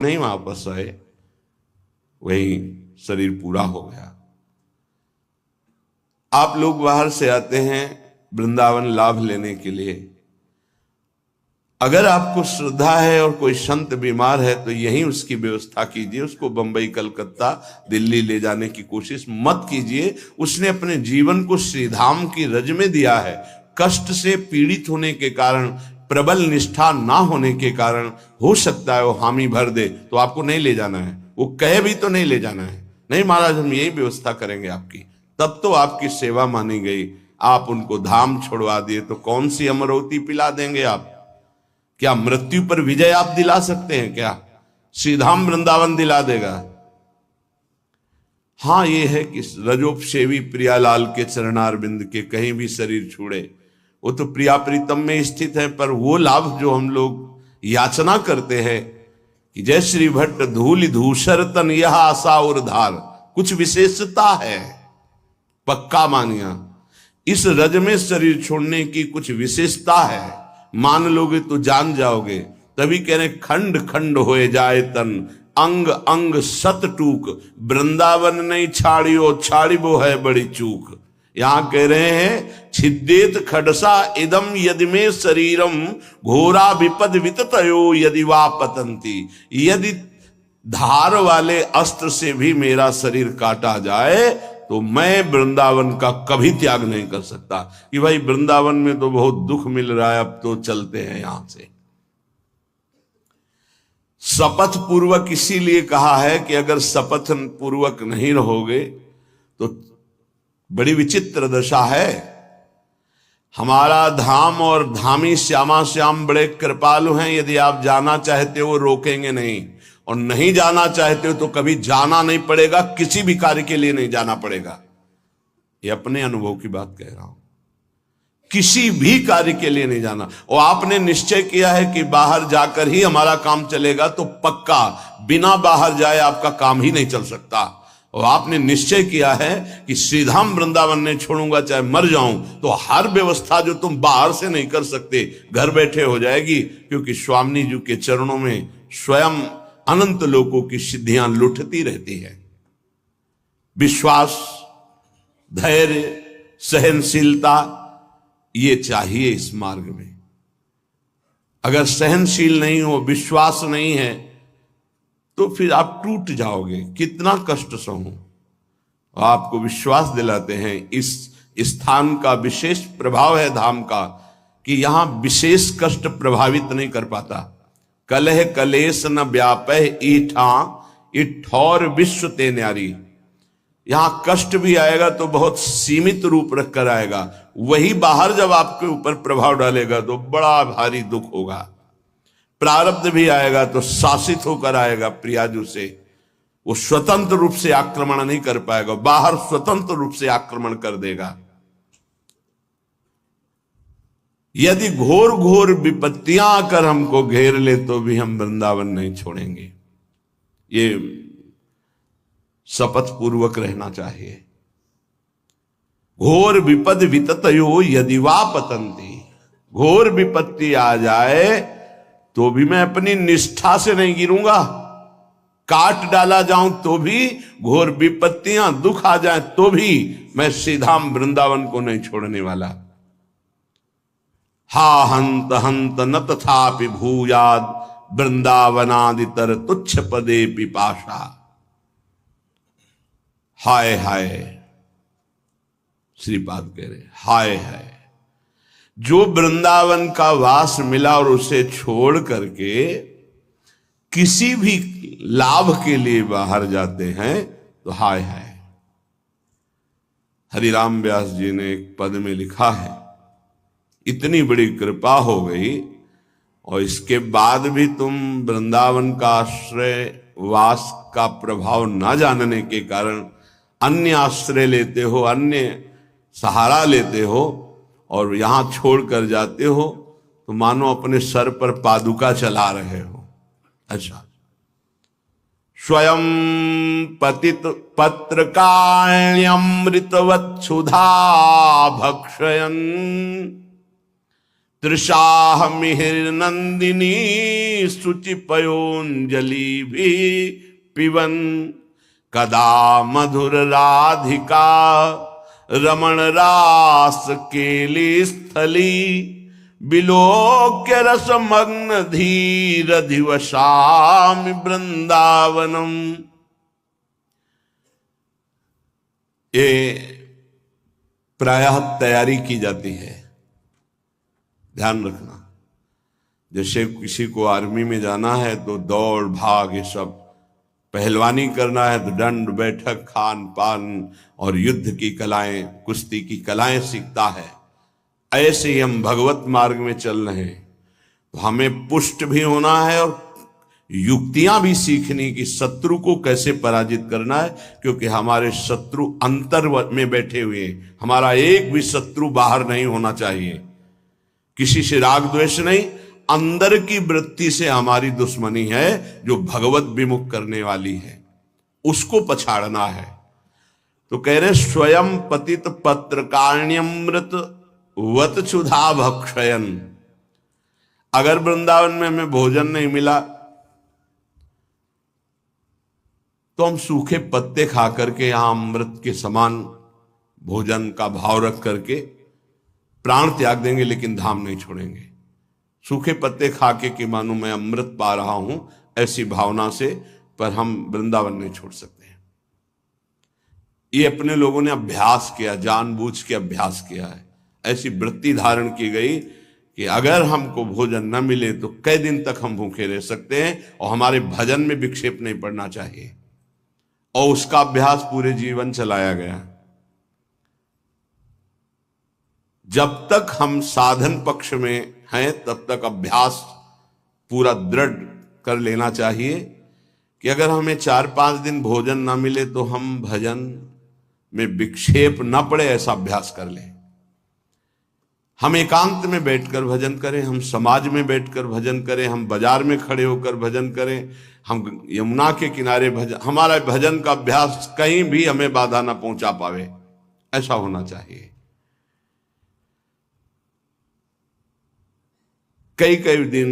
नहीं वापस आए, वही शरीर पूरा हो गया। आप लोग बाहर से आते हैं वृंदावन लाभ लेने के लिए। अगर आपको श्रद्धा है और कोई संत बीमार है तो यहीं उसकी व्यवस्था कीजिए, उसको बंबई कलकत्ता दिल्ली ले जाने की कोशिश मत कीजिए। उसने अपने जीवन को श्रीधाम की रज में दिया है। कष्ट से पीड़ित होने के कारण, प्रबल निष्ठा ना होने के कारण हो सकता है वो हामी भर दे, तो आपको नहीं ले जाना है। वो कहे भी तो नहीं ले जाना है, नहीं महाराज हम यही व्यवस्था करेंगे आपकी, तब तो आपकी सेवा मानी गई। आप उनको धाम छोड़वा दिए तो कौन सी अमरवती पिला देंगे आप? क्या मृत्यु पर विजय आप दिला सकते हैं? क्या श्रीधाम वृंदावन दिला देगा? हां ये है कि रजोपसेवी प्रियालाल के चरणारविंद के कहीं भी शरीर छूड़े, वो तो प्रिया प्रीतम में स्थित है। पर वो लाभ जो हम लोग याचना करते हैं कि जय श्री भट्ट धूल धूसर तन यह आशा और धार, कुछ विशेषता है, पक्का मानिया। इस रज में शरीर छोड़ने की कुछ विशेषता है, मान लोगे तो जान जाओगे। तभी कह रहे खंड खंड होए जाए तन, अंग अंग सत टूक, वृंदावन नहीं छाड़ियो छाड़िबो है बड़ी चूक। यहां कह रहे हैं छिद्देत खडसा इदम यदि में शरीरम घोरा विपद विततयो यदि वा पतंती। यदि धार वाले अस्त्र से भी मेरा शरीर काटा जाए तो मैं वृंदावन का कभी त्याग नहीं कर सकता कि भाई वृंदावन में तो बहुत दुख मिल रहा है, अब तो चलते हैं यहां से। शपथ पूर्वक इसीलिए कहा है कि अगर शपथ पूर्वक नहीं रहोगे तो बड़ी विचित्र दशा है। हमारा धाम और धामी श्यामा श्याम बड़े कृपालु हैं। यदि आप जाना चाहते हो रोकेंगे नहीं, और नहीं जाना चाहते हो तो कभी जाना नहीं पड़ेगा, किसी भी कार्य के लिए नहीं जाना पड़ेगा। ये अपने अनुभव की बात कह रहा हूं, किसी भी कार्य के लिए नहीं जाना। और आपने निश्चय किया है कि बाहर जाकर ही हमारा काम चलेगा, तो पक्का बिना बाहर जाए आपका काम ही नहीं चल सकता। और आपने निश्चय किया है कि श्रीधाम वृंदावन नहीं छोड़ूंगा चाहे मर जाऊं, तो हर व्यवस्था जो तुम बाहर से नहीं कर सकते घर बैठे हो जाएगी, क्योंकि स्वामी जी के चरणों में स्वयं अनंत लोगों की सिद्धियां लुटती रहती है। विश्वास, धैर्य, सहनशीलता ये चाहिए इस मार्ग में। अगर सहनशील नहीं हो, विश्वास नहीं है, तो फिर आप टूट जाओगे। कितना कष्ट सहूं। आपको विश्वास दिलाते हैं इस स्थान का विशेष प्रभाव है धाम का, कि यहां विशेष कष्ट प्रभावित नहीं कर पाता। कलह कलेश न व्यापह ईठा इठौर विश्व ते न्यारी। यहां कष्ट भी आएगा तो बहुत सीमित रूप रखकर आएगा, वही बाहर जब आपके ऊपर प्रभाव डालेगा तो बड़ा भारी दुख होगा। प्रारब्ध भी आएगा तो शासित होकर आएगा प्रियाजू से, वो स्वतंत्र रूप से आक्रमण नहीं कर पाएगा, बाहर स्वतंत्र रूप से आक्रमण कर देगा। यदि घोर घोर विपत्तियां आकर हमको घेर ले तो भी हम वृंदावन नहीं छोड़ेंगे। ये शपथ पूर्वक रहना चाहिए। घोर विपद विततयो यदि वा पतंती, घोर विपत्ति आ जाए तो भी मैं अपनी निष्ठा से नहीं गिरूंगा। काट डाला जाऊं तो भी, घोर विपत्तियां दुख आ जाए तो भी मैं श्रीधाम वृंदावन को नहीं छोड़ने वाला। हा हंत हंत न तथापि भूयाद वृंदावनादितर तुच्छ पदे पिपाशा। हाय हाय, श्रीपाद कह रहे हाय हाय, जो वृंदावन का वास मिला और उसे छोड़ करके किसी भी लाभ के लिए बाहर जाते हैं तो हाय हाय। हरिराम व्यास जी ने एक पद में लिखा है, इतनी बड़ी कृपा हो गई और इसके बाद भी तुम वृंदावन का आश्रय वास का प्रभाव न जानने के कारण अन्य आश्रय लेते हो, अन्य सहारा लेते हो और यहां छोड़कर जाते हो, तो मानो अपने सर पर पादुका चला रहे हो। अच्छा, स्वयं पतित पत्रकाण्यमृतवत् क्षुधा भक्षयन् तृषाह मिहिर नंदिनी शुचि पयोंजलि भी पिबन कदा मधुर राधिका रमण रास केली स्थली बिलोक्य रसमग्न धीर दिवसामि वृंदावनम। ये प्रायः तैयारी की जाती है, ध्यान रखना। जैसे किसी को आर्मी में जाना है तो दौड़ भाग ये सब, पहलवानी करना है तो दंड बैठक खान पान और युद्ध की कलाएं, कुश्ती की कलाएं सीखता है। ऐसे ही हम भगवत मार्ग में चल रहे हैं तो हमें पुष्ट भी होना है और युक्तियां भी सीखनी कि शत्रु को कैसे पराजित करना है, क्योंकि हमारे शत्रु अंतर में बैठे हुए हैं। हमारा एक भी शत्रु बाहर नहीं होना चाहिए। किसी से राग द्वेष नहीं, अंदर की वृत्ति से हमारी दुश्मनी है जो भगवत विमुख करने वाली है, उसको पछाड़ना है। तो कह रहे स्वयं पतित पत्रकाण्यमृत वत क्षुधा भक्षयन। अगर वृंदावन में हमें भोजन नहीं मिला तो हम सूखे पत्ते खा करके यहां अमृत के समान भोजन का भाव रख करके प्राण त्याग देंगे, लेकिन धाम नहीं छोड़ेंगे। सूखे पत्ते खा के कि मानो मैं अमृत पा रहा हूं, ऐसी भावना से, पर हम वृंदावन नहीं छोड़ सकते हैं। ये अपने लोगों ने अभ्यास किया, जानबूझ के अभ्यास किया है। ऐसी वृत्ति धारण की गई कि अगर हमको भोजन न मिले तो कई दिन तक हम भूखे रह सकते हैं, और हमारे भजन में विक्षेप नहीं पड़ना चाहिए, और उसका अभ्यास पूरे जीवन चलाया गया। जब तक हम साधन पक्ष में हैं तब तक अभ्यास पूरा दृढ़ कर लेना चाहिए कि अगर हमें 4-5 दिन भोजन ना मिले तो हम भजन में विक्षेप न पड़े, ऐसा अभ्यास कर लें। हम एकांत में बैठकर भजन करें, हम समाज में बैठकर भजन करें, हम बाजार में खड़े होकर भजन करें, हम यमुना के किनारे भजन, हमारा भजन का अभ्यास कहीं भी हमें बाधा ना पहुंचा पावे, ऐसा होना चाहिए। कई कई दिन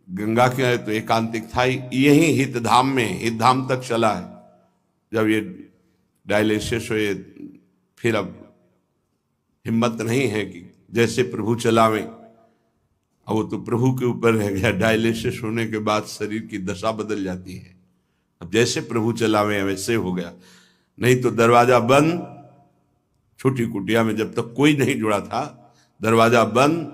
गंगा के तो एकांतिक था, यही हितधाम में, हितधाम तक चला है। जब ये डायलिसिस हुए फिर अब हिम्मत नहीं है कि जैसे प्रभु चलावे, अब वो तो प्रभु के ऊपर रह गया। डायलिसिस होने के बाद शरीर की दशा बदल जाती है, अब जैसे प्रभु चलावे वैसे हो गया। नहीं तो दरवाजा बंद, छोटी कुटिया में जब तक कोई नहीं जुड़ा था दरवाजा बंद,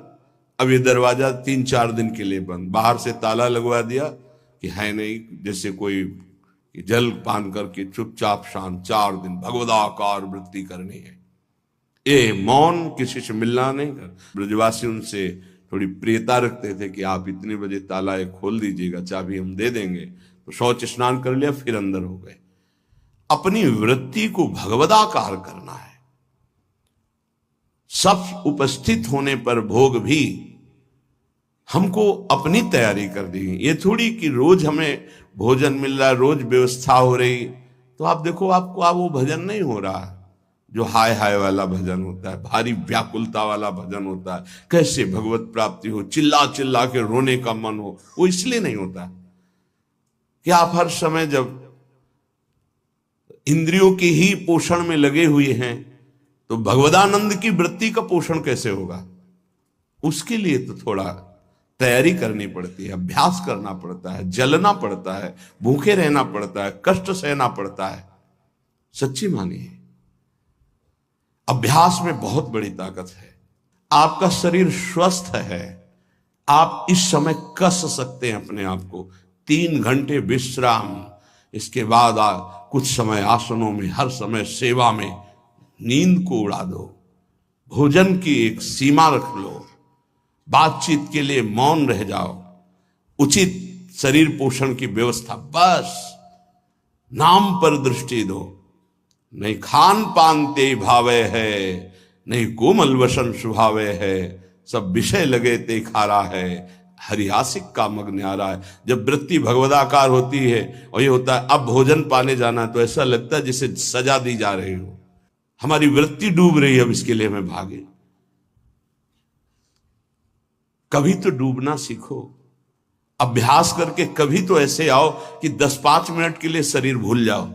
अब ये दरवाजा 3-4 दिन के लिए बंद, बाहर से ताला लगवा दिया कि है नहीं, जैसे कोई जल पान करके चुपचाप शांत 4 दिन भगवदाकार वृत्ति करनी है। ये मौन, किसी से मिलना नहीं कर। ब्रजवासी उनसे थोड़ी प्रियता रखते थे कि आप इतने बजे ताला खोल दीजिएगा, चाबी हम दे देंगे। तो शौच स्नान कर लिया, फिर अंदर हो गए। अपनी वृत्ति को भगवदाकार करना है। सब उपस्थित होने पर भोग भी हमको अपनी तैयारी कर दी। ये थोड़ी कि रोज हमें भोजन मिल रहा है, रोज व्यवस्था हो रही, तो आप देखो आपको आप वो भजन नहीं हो रहा जो हाय हाय वाला भजन होता है, भारी व्याकुलता वाला भजन होता है। कैसे भगवत प्राप्ति हो, चिल्ला चिल्ला के रोने का मन हो, वो इसलिए नहीं होता कि आप हर समय जब इंद्रियों के ही पोषण में लगे हुए हैं तो भगवदानंद की वृत्ति का पोषण कैसे होगा। उसके लिए तो थोड़ा तैयारी करनी पड़ती है, अभ्यास करना पड़ता है, जलना पड़ता है, भूखे रहना पड़ता है, कष्ट सहना पड़ता है। सच्ची मानिए, अभ्यास में बहुत बड़ी ताकत है। आपका शरीर स्वस्थ है, आप इस समय कस सकते हैं अपने आप को। 3 घंटे विश्राम, इसके बाद कुछ समय आसनों में, हर समय सेवा में, नींद को उड़ा दो, भोजन की एक सीमा रख लो, बातचीत के लिए मौन रह जाओ, उचित शरीर पोषण की व्यवस्था, बस नाम पर दृष्टि दो। नहीं खान पान ते भावे है, नहीं कोमल वसन सुभावे है, सब विषय लगे ते खारा है, हरिहासिक का मग्न आ रहा है। जब वृत्ति भगवदाकार होती है और ये होता है अब भोजन पाने जाना, तो ऐसा लगता है जैसे सजा दी जा रही हो, हमारी वृत्ति डूब रही है, अब इसके लिए हमें भागे। कभी तो डूबना सीखो, अभ्यास करके कभी तो ऐसे आओ कि 10-5 मिनट के लिए शरीर भूल जाओ,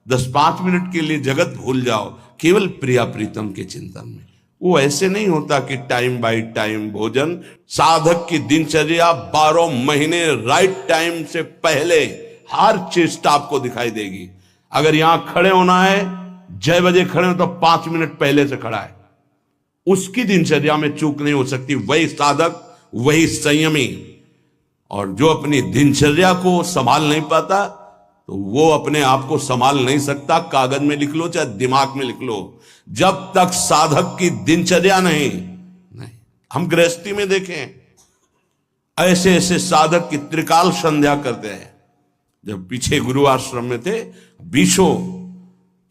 10-5 मिनट के लिए जगत भूल जाओ, केवल प्रिया प्रीतम के चिंतन में। वो ऐसे नहीं होता कि टाइम बाय टाइम भोजन। साधक की दिनचर्या 12 महीने राइट टाइम से पहले हर चेष्टा आपको दिखाई देगी। अगर यहां खड़े होना है 6 बजे खड़े हो तो 5 मिनट पहले से खड़ा है, उसकी दिनचर्या में चूक नहीं हो सकती। वही साधक, वही संयमी। और जो अपनी दिनचर्या को संभाल नहीं पाता तो वो अपने आप को संभाल नहीं सकता। कागज में लिख लो चाहे दिमाग में लिख लो, जब तक साधक की दिनचर्या नहीं। हम गृहस्थी में देखें, ऐसे ऐसे साधक की त्रिकाल संध्या करते हैं। जब पीछे गुरु आश्रम में थे, बीसों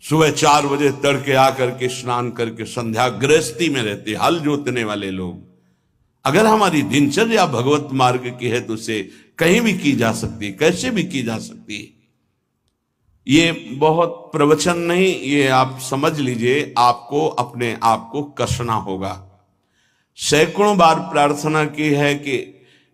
सुबह 4 बजे तड़के आकर के स्नान करके संध्या गृहस्थी में रहते, हल जोतने वाले लोग। अगर हमारी दिनचर्या भगवत मार्ग की है तो उसे कहीं भी की जा सकती है, कैसे भी की जा सकती है। ये बहुत प्रवचन नहीं, ये आप समझ लीजिए, आपको अपने आप को कसना होगा। सैकड़ों बार प्रार्थना की है कि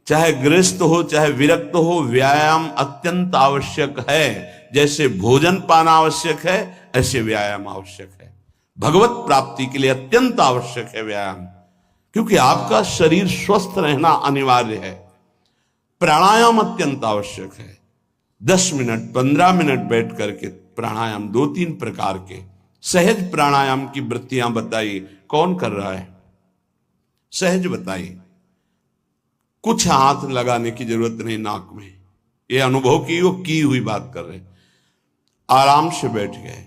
चाहे गृहस्थ हो चाहे विरक्त हो, व्यायाम अत्यंत आवश्यक है। जैसे भोजन पाना आवश्यक है, ऐसे व्यायाम आवश्यक है। भगवत प्राप्ति के लिए अत्यंत आवश्यक है व्यायाम, क्योंकि आपका शरीर स्वस्थ रहना अनिवार्य है। प्राणायाम अत्यंत आवश्यक है। 10 मिनट 15 मिनट बैठ करके प्राणायाम, 2-3 प्रकार के सहज प्राणायाम की वृत्तियां बताइए। कौन कर रहा है? सहज बताइए। कुछ हाथ लगाने की जरूरत नहीं नाक में, ये अनुभव की हुई बात कर रहे। आराम से बैठ गए,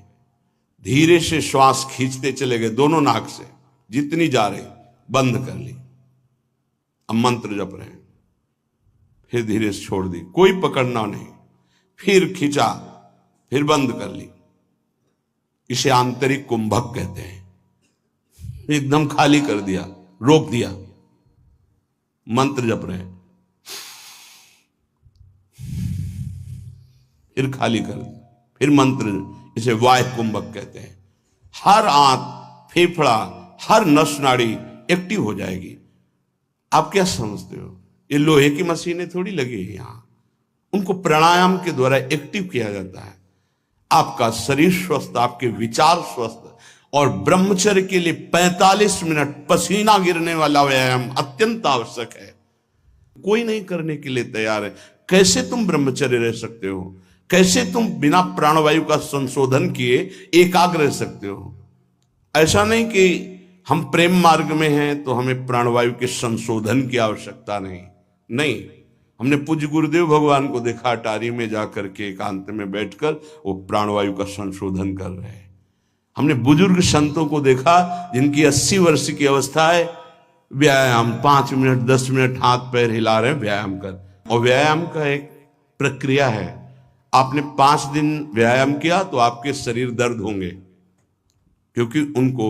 धीरे से श्वास खींचते चले गए दोनों नाक से, जितनी जा रही बंद कर ली। अब मंत्र जप रहे हैं, फिर धीरे से छोड़ दी, कोई पकड़ना नहीं, फिर खींचा, फिर बंद कर ली। इसे आंतरिक कुंभक कहते हैं। एकदम खाली कर दिया, रोक दिया, मंत्र जप रहे हैं, फिर खाली कर दी, फिर मंत्र, इसे वाय कुंभक कहते हैं। हर आंत, फेफड़ा, हर नस नाड़ी एक्टिव हो जाएगी। आप क्या समझते हो? ये लोहे की मशीनें थोड़ी लगी है यहां, उनको प्राणायाम के द्वारा एक्टिव किया जाता है। आपका शरीर स्वस्थ, आपके विचार स्वस्थ, और ब्रह्मचर्य के लिए 45 मिनट पसीना गिरने वाला व्यायाम अत्यंत आवश्यक है। कोई नहीं करने के लिए तैयार है। कैसे तुम ब्रह्मचर्य रह सकते हो? कैसे तुम बिना प्राणवायु का संशोधन किए एकाग्र रह सकते हो? ऐसा नहीं कि हम प्रेम मार्ग में हैं तो हमें प्राणवायु के संशोधन की आवश्यकता नहीं। हमने पूज्य गुरुदेव भगवान को देखा, अटारी में जाकर के एकांत में बैठकर वो प्राणवायु का संशोधन कर रहे हैं। हमने बुजुर्ग संतों को देखा जिनकी 80 वर्ष की अवस्था है, व्यायाम 5 मिनट 10 मिनट हाथ पैर हिला रहे हैं, व्यायाम कर। और व्यायाम का एक प्रक्रिया है। आपने 5 दिन व्यायाम किया तो आपके शरीर दर्द होंगे, क्योंकि उनको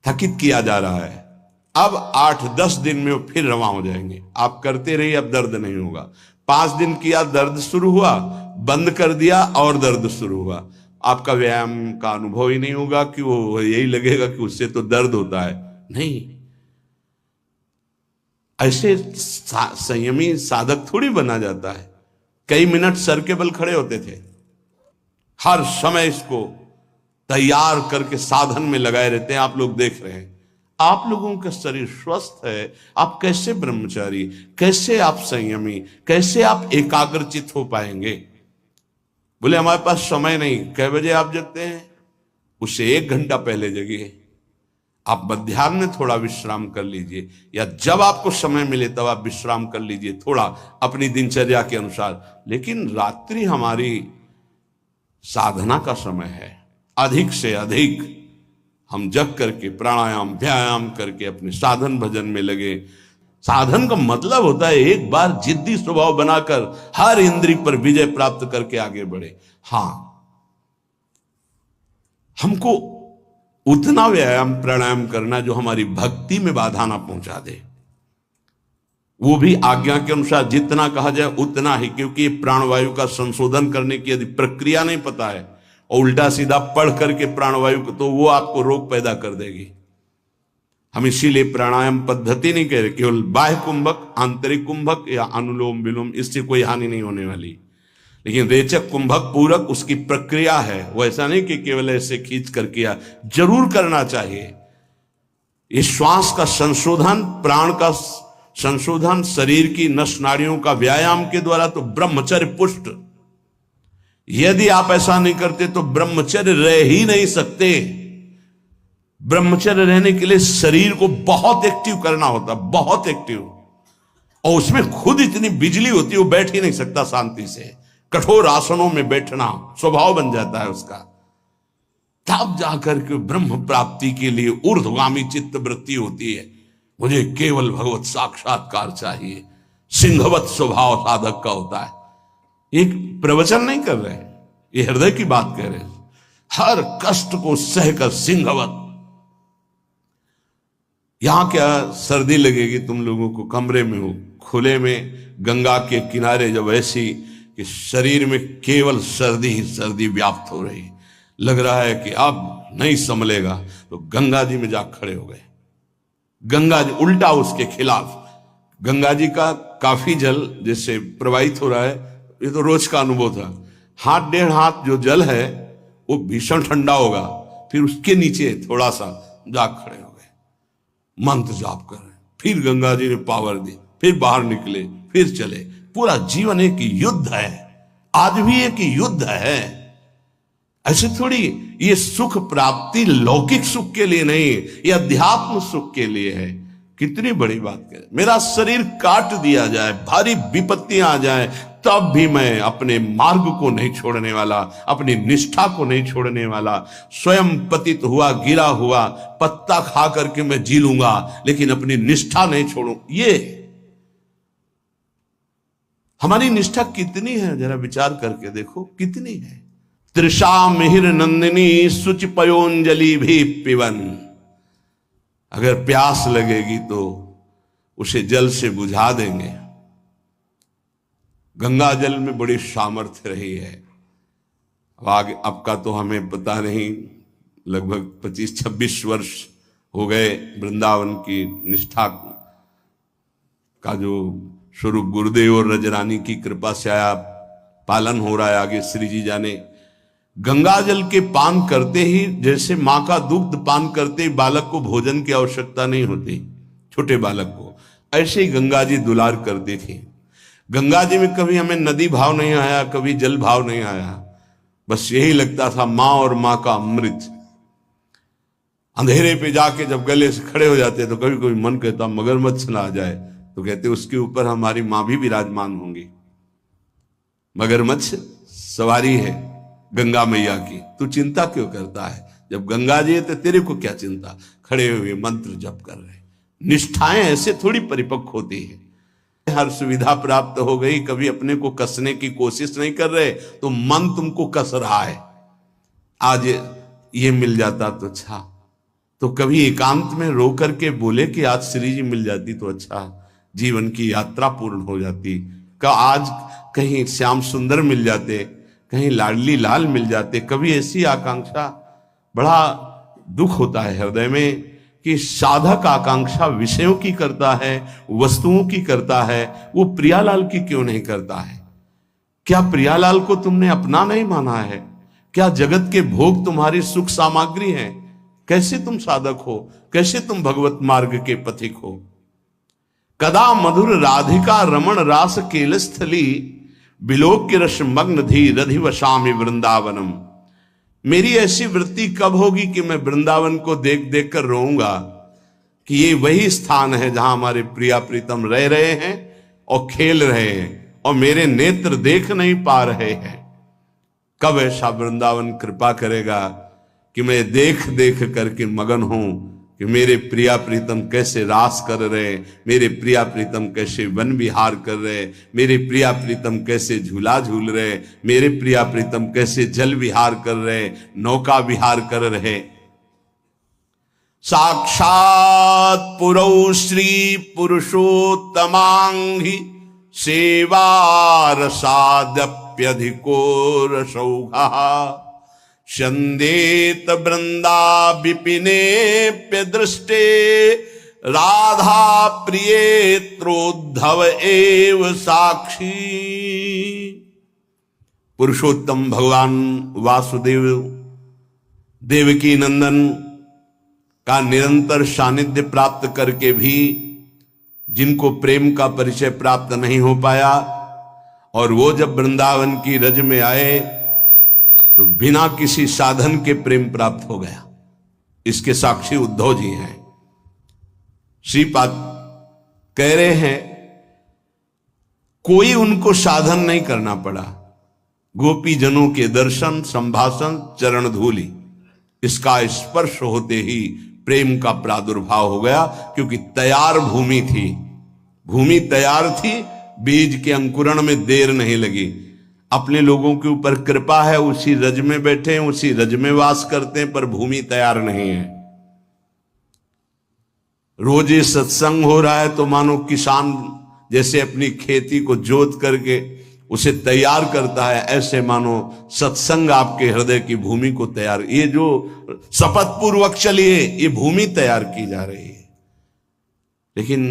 थकित किया जा रहा है। अब 8-10 दिन में वो फिर रवा हो जाएंगे। आप करते रहिए, अब दर्द नहीं होगा। 5 दिन किया, दर्द शुरू हुआ, बंद कर दिया और दर्द शुरू हुआ। आपका व्यायाम का अनुभव ही नहीं होगा कि वो यही लगेगा कि उससे तो दर्द होता है। नहीं, ऐसे संयमी साधक थोड़ी बना जाता है। कई मिनट सर के बल खड़े होते थे, हर समय इसको तैयार करके साधन में लगाए रहते हैं। आप लोग देख रहे हैं, आप लोगों का शरीर स्वस्थ है। आप कैसे ब्रह्मचारी, कैसे आप संयमी, कैसे आप एकाग्रचित हो पाएंगे? बोले हमारे पास समय नहीं। कै बजे आप जगते हैं? उससे 1 घंटा पहले जगिए। आप मध्याह्न में थोड़ा विश्राम कर लीजिए, या जब आपको समय मिले तब आप विश्राम कर लीजिए थोड़ा अपनी दिनचर्या के अनुसार। लेकिन रात्रि हमारी साधना का समय है। अधिक से अधिक हम जग करके प्राणायाम व्यायाम करके अपने साधन भजन में लगे। साधन का मतलब होता है एक बार जिद्दी स्वभाव बनाकर हर इंद्रिय पर विजय प्राप्त करके आगे बढ़े। हां, हमको उतना व्यायाम प्राणायाम करना जो हमारी भक्ति में बाधा ना पहुंचा दे, वो भी आज्ञा के अनुसार जितना कहा जाए उतना ही। क्योंकि प्राणवायु का संशोधन करने की यदि प्रक्रिया नहीं पता है और उल्टा सीधा पढ़ करके प्राणवायु को, तो वो आपको रोग पैदा कर देगी। हम इसीलिए प्राणायाम पद्धति नहीं कह रहे, केवल बाह्य कुंभक, आंतरिक कुंभक या अनुलोम विलोम, इससे कोई हानि नहीं होने वाली। लेकिन रेचक कुंभक पूरक उसकी प्रक्रिया है, वो ऐसा नहीं कि केवल ऐसे खींच कर किया, जरूर करना चाहिए। ये श्वास का संशोधन, प्राण का संशोधन, शरीर की नस नाड़ियों का व्यायाम के द्वारा तो ब्रह्मचर्य पुष्ट। यदि आप ऐसा नहीं करते तो ब्रह्मचर्य रह ही नहीं सकते। ब्रह्मचर्य रहने के लिए शरीर को बहुत एक्टिव करना होता, बहुत एक्टिव, और उसमें खुद इतनी बिजली होती है वो बैठ ही नहीं सकता शांति से। कठोर आसनों में बैठना स्वभाव बन जाता है उसका। तब जाकर के ब्रह्म प्राप्ति के लिए ऊर्ध्वगामी चित्त वृत्ति होती है, मुझे केवल भगवत साक्षात्कार चाहिए। सिंहवत स्वभाव साधक का होता है। एक प्रवचन नहीं कर रहे, ये हृदय की बात कह रहे। हर कष्ट को सहकर सिंहवत। यहां क्या सर्दी लगेगी तुम लोगों को, कमरे में हो, खुले में, गंगा के किनारे, जब ऐसी कि शरीर में केवल सर्दी ही सर्दी व्याप्त हो रही, लग रहा है कि अब नहीं संभलेगा, तो गंगा जी में जा खड़े हो गए। गंगा जी उल्टा उसके खिलाफ, गंगा जी का काफी जल जैसे प्रवाहित हो रहा है, ये तो रोज का अनुभव था। हाथ 1.5 हाथ जो जल है वो भीषण ठंडा होगा, फिर उसके नीचे थोड़ा सा जा खड़े हो गए, मंत्र जाप कर रहे, फिर गंगा जी ने पावर दी, फिर बाहर निकले, फिर चले। पूरा जीवन एक युद्ध है, आज भी एक युद्ध है। ऐसे थोड़ी, ये सुख प्राप्ति लौकिक सुख के लिए नहीं, ये अध्यात्म सुख के लिए है। कितनी बड़ी बात करें, मेरा शरीर काट दिया जाए, भारी विपत्तियां आ जाए, तब भी मैं अपने मार्ग को नहीं छोड़ने वाला, अपनी निष्ठा को नहीं छोड़ने वाला। स्वयं पतित हुआ, गिरा हुआ पत्ता खा करके मैं जी लूंगा, लेकिन अपनी निष्ठा नहीं छोड़ू। ये हमारी निष्ठा कितनी है, जरा विचार करके देखो कितनी है। तृषा मिहिर नंदिनी सुच पयोंजलि भी पिवन। अगर प्यास लगेगी तो उसे जल से बुझा देंगे। गंगा जल में बड़ी सामर्थ्य रही है। अब आगे आपका तो हमें पता नहीं, लगभग 25-26 वर्ष हो गए वृंदावन की निष्ठा का जो स्वरूप गुरुदेव और रजरानी की कृपा से आया, पालन हो रहा है। आगे श्री जी जाने। गंगा जल के पान करते ही, जैसे मां का दुग्ध पान करते ही बालक को भोजन की आवश्यकता नहीं होती, छोटे बालक को, ऐसे ही गंगा जी दुलार करती थी। गंगा जी में कभी हमें नदी भाव नहीं आया, कभी जल भाव नहीं आया, बस यही लगता था मां और मां का अमृत। अंधेरे पे जाके जब गले से खड़े हो जाते तो कभी कभी मन कहता मगरमच्छ ना आ जाए, तो कहते उसके ऊपर हमारी मां भी विराजमान होंगी। मगरमच्छ सवारी है गंगा मैया की, तू चिंता क्यों करता है? जब गंगा जी है तो तेरे को क्या चिंता? खड़े हुए मंत्र जप कर रहे। निष्ठाएं ऐसे थोड़ी परिपक्व होती है। हर सुविधा प्राप्त हो गई, कभी अपने को कसने की कोशिश नहीं कर रहे, तो मन तुमको कस रहा है। आज ये मिल जाता तो अच्छा, तो कभी एकांत में रो करके बोले कि आज श्री जी मिल जाती तो अच्छा, जीवन की यात्रा पूर्ण हो जाती। का आज कहीं श्याम सुंदर मिल जाते, कहीं लाडली लाल मिल जाते, कभी ऐसी आकांक्षा। बड़ा दुख होता है हृदय में कि साधक आकांक्षा विषयों की करता है, वस्तुओं की करता है, वो प्रियालाल की क्यों नहीं करता है? क्या प्रियालाल को तुमने अपना नहीं माना है? क्या जगत के भोग तुम्हारी सुख सामग्री है? कैसे तुम साधक हो? कैसे तुम भगवत मार्ग के पथिक हो? कदा मधुर राधिका रमण रास केलस्थली, बिलोक्य रस मग्न धी रधिवशामि वृंदावनम। मेरी ऐसी वृत्ति कब होगी कि मैं वृंदावन को देख देख कर रोऊंगा कि ये वही स्थान है जहां हमारे प्रिया प्रीतम रह रहे हैं और खेल रहे हैं, और मेरे नेत्र देख नहीं पा रहे हैं। कब ऐसा वृंदावन कृपा करेगा कि मैं देख देख करके मगन हूं कि मेरे प्रिया प्रीतम कैसे रास कर रहे, मेरे प्रिया प्रीतम कैसे वन विहार कर रहे, मेरे प्रिया प्रीतम कैसे झूला झूल रहे, मेरे प्रिया प्रीतम कैसे जल विहार कर रहे, नौका विहार कर रहे। साक्षात पुरौ श्री पुरुषोत्तमांघि सेवारसादप्यधिको रसौघा, शंदेत वृंदा विपिनेप्य दृष्टे राधा प्रियेत्रोद्धव एव साक्षी। पुरुषोत्तम भगवान वासुदेव देवकी नंदन का निरंतर सानिध्य प्राप्त करके भी जिनको प्रेम का परिचय प्राप्त नहीं हो पाया, और वो जब वृंदावन की रज में आए तो बिना किसी साधन के प्रेम प्राप्त हो गया, इसके साक्षी उद्धव जी हैं। श्रीपाद कह रहे हैं कोई उनको साधन नहीं करना पड़ा, गोपी जनों के दर्शन संभाषण चरण धूलि, इसका स्पर्श होते ही प्रेम का प्रादुर्भाव हो गया, क्योंकि तैयार भूमि थी, भूमि तैयार थी, बीज के अंकुरण में देर नहीं लगी। अपने लोगों के ऊपर कृपा है, उसी रज में बैठे हैं, उसी रज में वास करते हैं, पर भूमि तैयार नहीं है। रोज ये सत्संग हो रहा है तो मानो किसान जैसे अपनी खेती को जोत करके उसे तैयार करता है, ऐसे मानो सत्संग आपके हृदय की भूमि को तैयार, ये जो शपथ पूर्वक चलिए, ये भूमि तैयार की जा रही है। लेकिन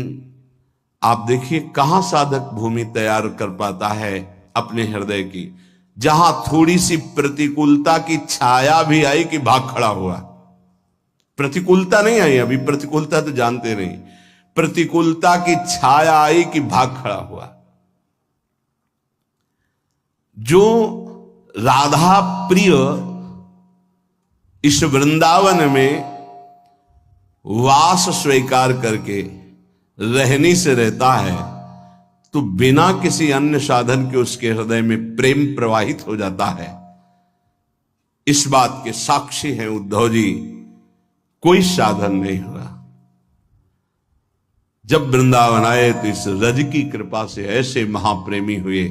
आप देखिए कहां साधक भूमि तैयार कर पाता है अपने हृदय की, जहां थोड़ी सी प्रतिकूलता की छाया भी आई कि भाग खड़ा हुआ। प्रतिकूलता नहीं आई, अभी प्रतिकूलता तो जानते नहीं, प्रतिकूलता की छाया आई कि भाग खड़ा हुआ। जो राधा प्रिय इस वृंदावन में वास स्वीकार करके रहनी से रहता है, तो बिना किसी अन्य साधन के उसके हृदय में प्रेम प्रवाहित हो जाता है। इस बात के साक्षी हैं उद्धव जी, कोई साधन नहीं हुआ। जब वृंदावन आए तो इस रज की कृपा से ऐसे महाप्रेमी हुए,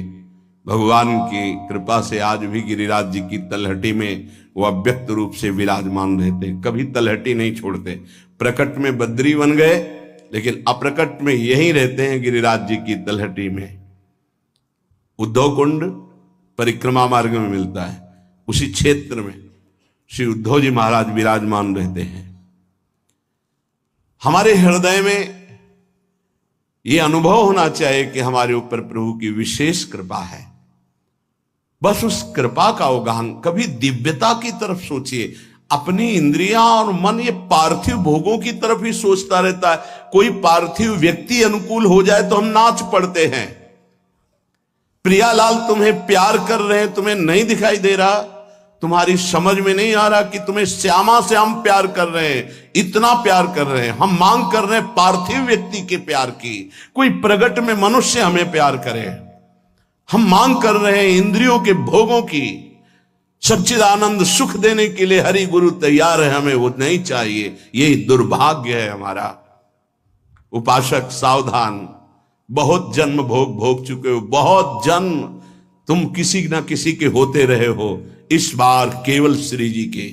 भगवान की कृपा से आज भी गिरिराज जी की तलहटी में वो अव्यक्त रूप से विराजमान रहते, कभी तलहटी नहीं छोड़ते। प्रकट में बद्री बन गए, लेकिन अप्रकट में यहीं रहते हैं गिरिराज जी की तलहटी में। उद्धव कुंड परिक्रमा मार्ग में मिलता है, उसी क्षेत्र में श्री उद्धव जी महाराज विराजमान रहते हैं। हमारे हृदय में यह अनुभव होना चाहिए कि हमारे ऊपर प्रभु की विशेष कृपा है। बस उस कृपा का अवगाहन, कभी दिव्यता की तरफ सोचिए। अपनी इंद्रियां और मन ये पार्थिव भोगों की तरफ ही सोचता रहता है। कोई पार्थिव व्यक्ति अनुकूल हो जाए तो हम नाच पड़ते हैं। प्रियालाल तुम्हें प्यार कर रहे हैं, तुम्हें नहीं दिखाई दे रहा, तुम्हारी समझ में नहीं आ रहा कि तुम्हें श्यामा से हम प्यार कर रहे हैं, इतना प्यार कर रहे हैं। हम मांग कर रहे हैं पार्थिव व्यक्ति के प्यार की, कोई प्रगट में मनुष्य हमें प्यार करे। हम मांग कर रहे हैं इंद्रियों के भोगों की। सच्चिदानंद सुख देने के लिए हरि गुरु तैयार है, हमें वो नहीं चाहिए। यही दुर्भाग्य है हमारा। उपासक सावधान, बहुत जन्म भोग भोग चुके हो, बहुत जन्म तुम किसी ना किसी के होते रहे हो। इस बार केवल श्री जी के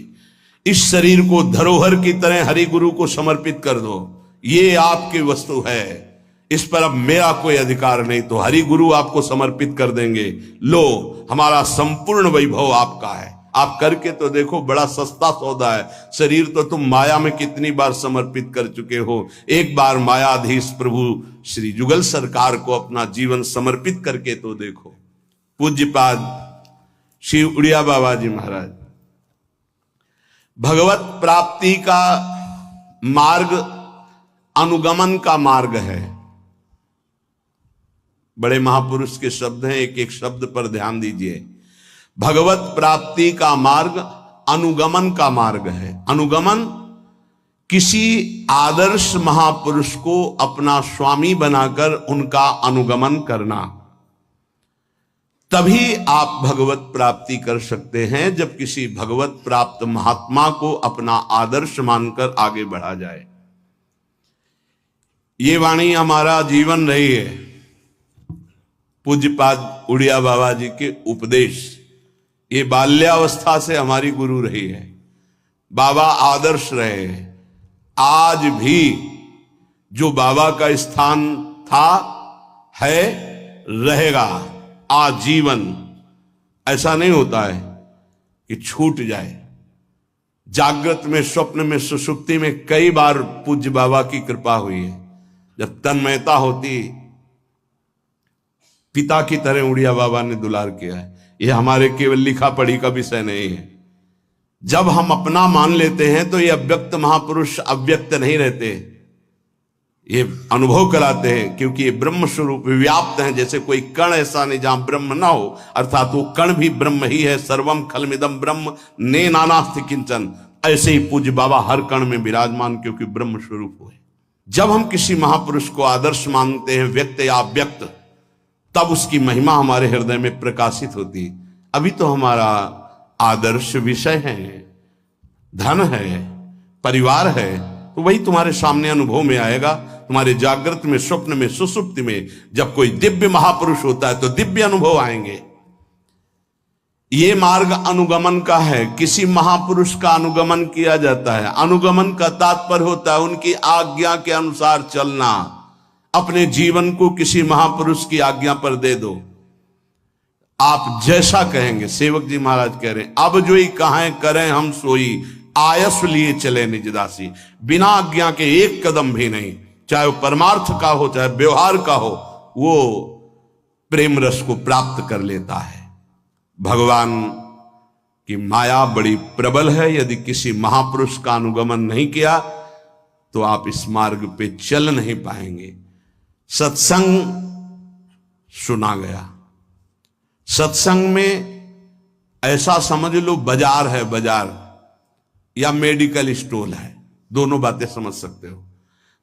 इस शरीर को धरोहर की तरह हरि गुरु को समर्पित कर दो। ये आपकी वस्तु है, इस पर अब मेरा कोई अधिकार नहीं, तो हरि गुरु आपको समर्पित कर देंगे। लो, हमारा संपूर्ण वैभव आपका है। आप करके तो देखो, बड़ा सस्ता सौदा है। शरीर तो तुम माया में कितनी बार समर्पित कर चुके हो। एक बार मायाधीश प्रभु श्री जुगल सरकार को अपना जीवन समर्पित करके तो देखो। पूज्यपाद श्री उड़िया बाबा जी महाराज, भगवत प्राप्ति का मार्ग अनुगमन का मार्ग है। बड़े महापुरुष के शब्द हैं, एक एक शब्द पर ध्यान दीजिए। भगवत प्राप्ति का मार्ग अनुगमन का मार्ग है। अनुगमन किसी आदर्श महापुरुष को अपना स्वामी बनाकर उनका अनुगमन करना, तभी आप भगवत प्राप्ति कर सकते हैं। जब किसी भगवत प्राप्त महात्मा को अपना आदर्श मानकर आगे बढ़ा जाए। ये वाणी हमारा जीवन रही है। पूज्यपाद उड़िया बाबा जी के उपदेश, ये बाल्यावस्था से हमारी गुरु रही है। बाबा आदर्श रहे हैं। आज भी जो बाबा का स्थान था, है, रहेगा आजीवन। ऐसा नहीं होता है कि छूट जाए। जागृत में, स्वप्न में, सुषुप्ति में कई बार पूज्य बाबा की कृपा हुई है। जब तन्मयता होती, पिता की तरह उड़िया बाबा ने दुलार किया है। यह हमारे केवल लिखा पढ़ी का विषय नहीं है। जब हम अपना मान लेते हैं तो ये अव्यक्त महापुरुष अव्यक्त नहीं रहते, ये अनुभव कराते हैं, क्योंकि ये ब्रह्म स्वरूप व्याप्त हैं। जैसे कोई कण ऐसा नहीं जहां ब्रह्म ना हो, अर्थात वो कण भी ब्रह्म ही है। सर्वम खलमिदम ब्रह्म ने नानास्ति किंचन, ऐसे ही पूज्य बाबा हर कण में विराजमान, क्योंकि ब्रह्म स्वरूप हुए। जब हम किसी महापुरुष को आदर्श मानते हैं, व्यक्त या अव्यक्त, तब उसकी महिमा हमारे हृदय में प्रकाशित होती है। अभी तो हमारा आदर्श विषय है, धन है, परिवार है, तो वही तुम्हारे सामने अनुभव में आएगा। तुम्हारे जागृत में, स्वप्न में, सुषुप्ति में जब कोई दिव्य महापुरुष होता है तो दिव्य अनुभव आएंगे। ये मार्ग अनुगमन का है, किसी महापुरुष का अनुगमन किया जाता है। अनुगमन का तात्पर्य होता है उनकी आज्ञा के अनुसार चलना। अपने जीवन को किसी महापुरुष की आज्ञा पर दे दो, आप जैसा कहेंगे। सेवक जी महाराज कह रहे हैं, अब जो ही कहें करें हम सोई, आयस लिए चले निज दासी। बिना आज्ञा के एक कदम भी नहीं, चाहे वो परमार्थ का हो चाहे व्यवहार का हो, वो प्रेम रस को प्राप्त कर लेता है। भगवान की माया बड़ी प्रबल है। यदि किसी महापुरुष का अनुगमन नहीं किया तो आप इस मार्ग पे चल नहीं पाएंगे। सत्संग सुना गया, सत्संग में ऐसा समझ लो बाजार है, बाजार या मेडिकल स्टोर है, दोनों बातें समझ सकते हो।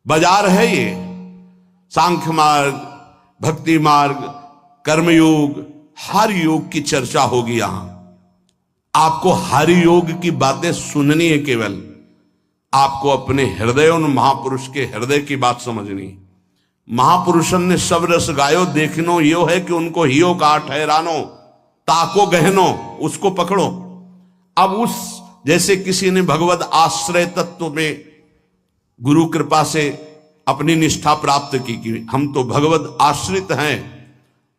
बाजार है ये, सांख्य मार्ग, भक्ति मार्ग, कर्मयोग, हर योग की चर्चा होगी यहां। आपको हर योग की बातें सुननी है, केवल आपको अपने हृदय और महापुरुष के हृदय की बात समझनी। महापुरुषन ने सब रस गायो, देखनो यो है कि उनको हियो का ठहरानो, ताको गहनो, उसको पकड़ो। अब उस जैसे किसी ने भगवत आश्रय तत्व में गुरु कृपा से अपनी निष्ठा प्राप्त की कि हम तो भगवत आश्रित हैं,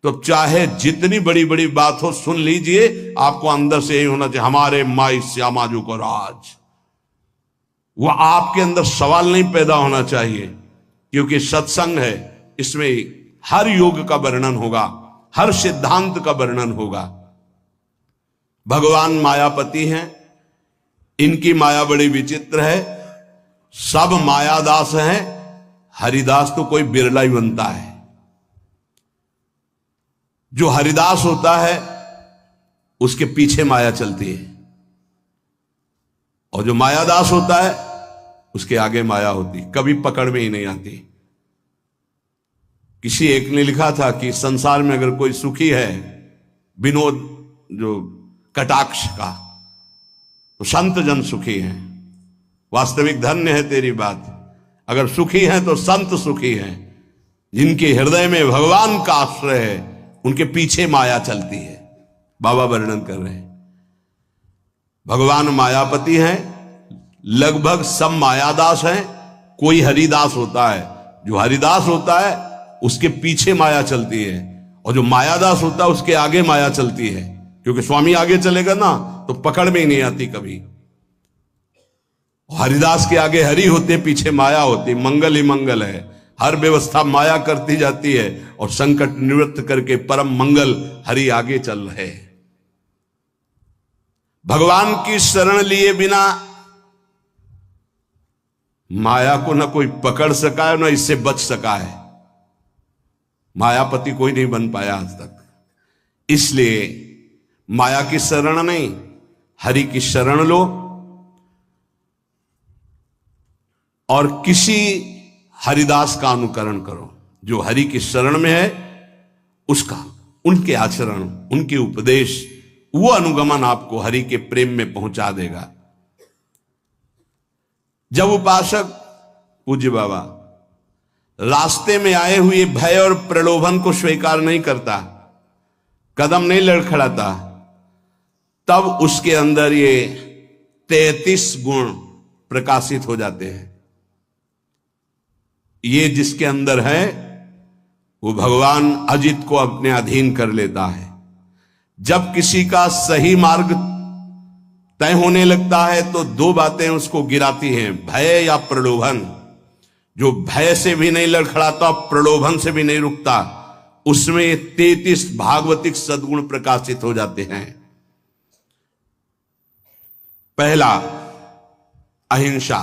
तो चाहे जितनी बड़ी बड़ी बात हो सुन लीजिए, आपको अंदर से यही होना चाहिए, हमारे माई श्यामा जो को राज। वह आपके अंदर सवाल नहीं पैदा होना चाहिए, क्योंकि सत्संग है, इसमें हर योग का वर्णन होगा, हर सिद्धांत का वर्णन होगा। भगवान मायापति हैं, इनकी माया बड़ी विचित्र है। सब मायादास हैं, हरिदास तो कोई बिरला ही बनता है। जो हरिदास होता है उसके पीछे माया चलती है, और जो मायादास होता है उसके आगे माया होती, कभी पकड़ में ही नहीं आती। किसी एक ने लिखा था कि संसार में अगर कोई सुखी है, विनोद जो कटाक्ष का, तो संत जन सुखी हैं। वास्तविक धन्य है तेरी बात, अगर सुखी हैं तो संत सुखी हैं, जिनके हृदय में भगवान का आश्रय है, उनके पीछे माया चलती है। बाबा वर्णन कर रहे हैं, भगवान मायापति हैं, लगभग सब मायादास हैं। कोई हरिदास होता है, जो हरिदास होता है उसके पीछे माया चलती है, और जो मायादास होता है उसके आगे माया चलती है, क्योंकि स्वामी आगे चलेगा ना तो पकड़ में ही नहीं आती कभी। हरिदास के आगे हरि होते, पीछे माया होती। मंगल ही मंगल है, हर व्यवस्था माया करती जाती है, और संकट निवृत्त करके परम मंगल हरि आगे चल रहे हैं। भगवान की शरण लिए बिना माया को न कोई पकड़ सका है, न इससे बच सका है। मायापति कोई नहीं बन पाया आज तक। इसलिए माया की शरण नहीं, हरि की शरण लो, और किसी हरिदास का अनुकरण करो जो हरि की शरण में है, उसका, उनके आचरण, उनके उपदेश, वो अनुगमन आपको हरि के प्रेम में पहुंचा देगा। जब उपासक पूज्य बाबा रास्ते में आए हुए भय और प्रलोभन को स्वीकार नहीं करता, कदम नहीं लड़खड़ाता, तब उसके अंदर ये 33 गुण प्रकाशित हो जाते हैं। ये जिसके अंदर है वो भगवान अजित को अपने अधीन कर लेता है। जब किसी का सही मार्ग तय होने लगता है तो दो बातें उसको गिराती हैं, भय या प्रलोभन। जो भय से भी नहीं लड़खड़ाता, प्रलोभन से भी नहीं रुकता, उसमें 33 भागवतिक सद्गुण प्रकाशित हो जाते हैं। पहला, अहिंसा।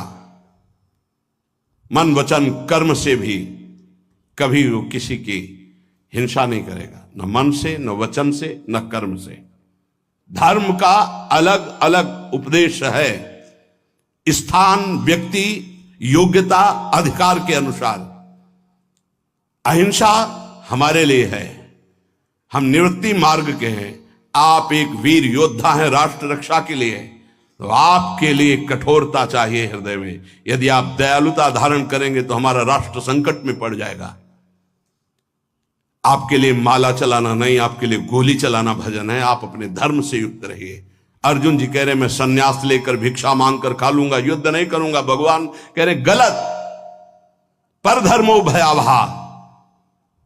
मन वचन कर्म से भी कभी वो किसी की हिंसा नहीं करेगा, न मन से, न वचन से, न कर्म से। धर्म का अलग अलग उपदेश है, स्थान, व्यक्ति, योग्यता, अधिकार के अनुसार। अहिंसा हमारे लिए है, हम निवृत्ति मार्ग के हैं। आप एक वीर योद्धा हैं राष्ट्र रक्षा के लिए, तो आपके लिए कठोरता चाहिए हृदय में। यदि आप दयालुता धारण करेंगे तो हमारा राष्ट्र संकट में पड़ जाएगा। आपके लिए माला चलाना नहीं, आपके लिए गोली चलाना भजन है। आप अपने धर्म से युक्त रहिए। अर्जुन जी कह रहे मैं सन्यास लेकर भिक्षा मांगकर खा लूंगा, युद्ध नहीं करूंगा। भगवान कह रहे गलत, पर धर्मो भयावहा,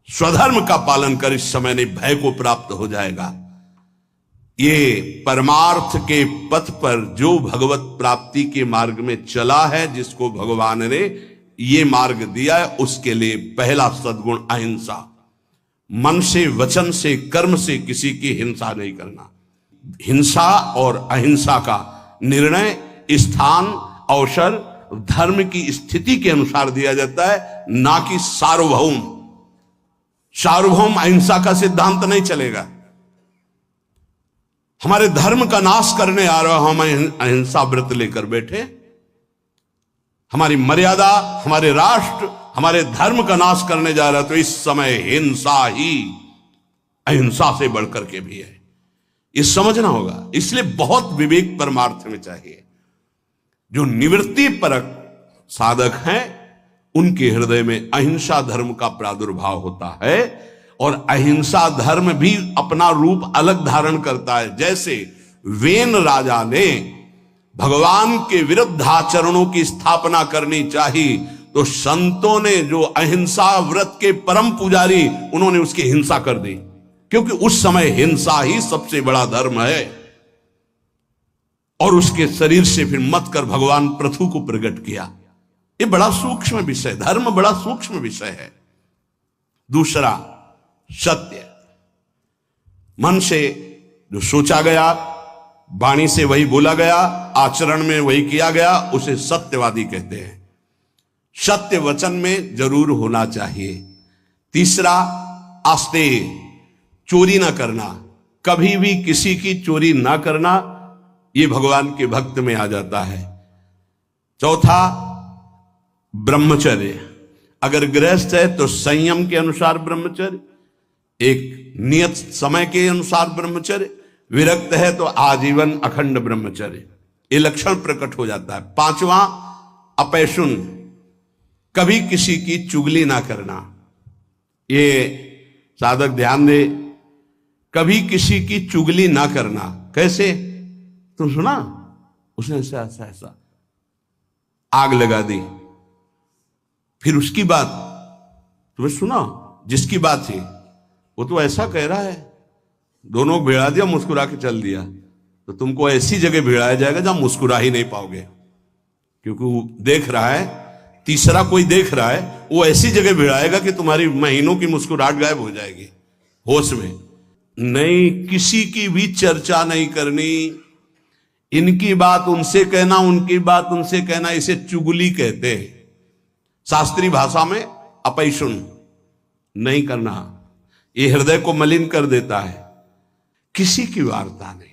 स्वधर्म का पालन कर, इस समय नहीं भय को प्राप्त हो जाएगा। ये परमार्थ के पथ पर जो भगवत प्राप्ति के मार्ग में चला है, जिसको भगवान ने ये मार्ग दिया है, उसके लिए पहला सद्गुण अहिंसा। मन से, वचन से, कर्म से किसी की हिंसा नहीं करना। हिंसा और अहिंसा का निर्णय स्थान, अवसर, धर्म की स्थिति के अनुसार दिया जाता है, ना कि सार्वभौम। सार्वभौम अहिंसा का सिद्धांत नहीं चलेगा। हमारे धर्म का नाश करने आ रहा, हम अहिंसा व्रत लेकर बैठे, हमारी मर्यादा, हमारे राष्ट्र, हमारे धर्म का नाश करने जा रहा, तो इस समय हिंसा ही अहिंसा से बढ़कर के भी है, ये समझना होगा। इसलिए बहुत विवेक परमार्थ में चाहिए। जो निवृत्ति परक साधक हैं, उनके हृदय में अहिंसा धर्म का प्रादुर्भाव होता है, और अहिंसा धर्म भी अपना रूप अलग धारण करता है। जैसे वेन राजा ने भगवान के विरुद्ध आचरणों की स्थापना करनी चाहिए, तो संतों ने जो अहिंसा व्रत के परम पुजारी, उन्होंने उसकी हिंसा कर दी, क्योंकि उस समय हिंसा ही सबसे बड़ा धर्म है। और उसके शरीर से फिर मत कर भगवान पृथु को प्रकट किया। ये बड़ा सूक्ष्म विषय, धर्म बड़ा सूक्ष्म विषय है। दूसरा, सत्य। मन से जो सोचा गया, वाणी से वही बोला गया, आचरण में वही किया गया, उसे सत्यवादी कहते हैं। सत्य वचन में जरूर होना चाहिए। तीसरा, आस्तेय, चोरी ना करना, कभी भी किसी की चोरी ना करना, ये भगवान के भक्त में आ जाता है। चौथा, ब्रह्मचर्य। अगर गृहस्थ है तो संयम के अनुसार ब्रह्मचर्य, एक नियत समय के अनुसार ब्रह्मचर्य। विरक्त है तो आजीवन अखंड ब्रह्मचर्य, ये लक्षण प्रकट हो जाता है। पांचवा, अपैशुन, कभी किसी की चुगली ना करना। ये साधक ध्यान दे, कभी किसी की चुगली ना करना। कैसे? तुम सुना उसने ऐसा ऐसा ऐसा आग लगा दी, फिर उसकी बात तुम्हें सुना, जिसकी बात थी वो तो ऐसा कह रहा है, दोनों भिड़ा दिया, मुस्कुरा के चल दिया। तो तुमको ऐसी जगह भिड़ाया जाएगा जहां मुस्कुरा ही नहीं पाओगे, क्योंकि वो देख रहा है, तीसरा कोई देख रहा है, वो ऐसी जगह भिड़ाएगा कि तुम्हारी महीनों की मुस्कुराहट गायब हो जाएगी। होश में नहीं, किसी की भी चर्चा नहीं करनी। इनकी बात उनसे कहना, उनकी बात उनसे कहना, इसे चुगली कहते हैं। शास्त्रीय भाषा में अपैशुन नहीं करना, ये हृदय को मलिन कर देता है। किसी की वार्ता नहीं।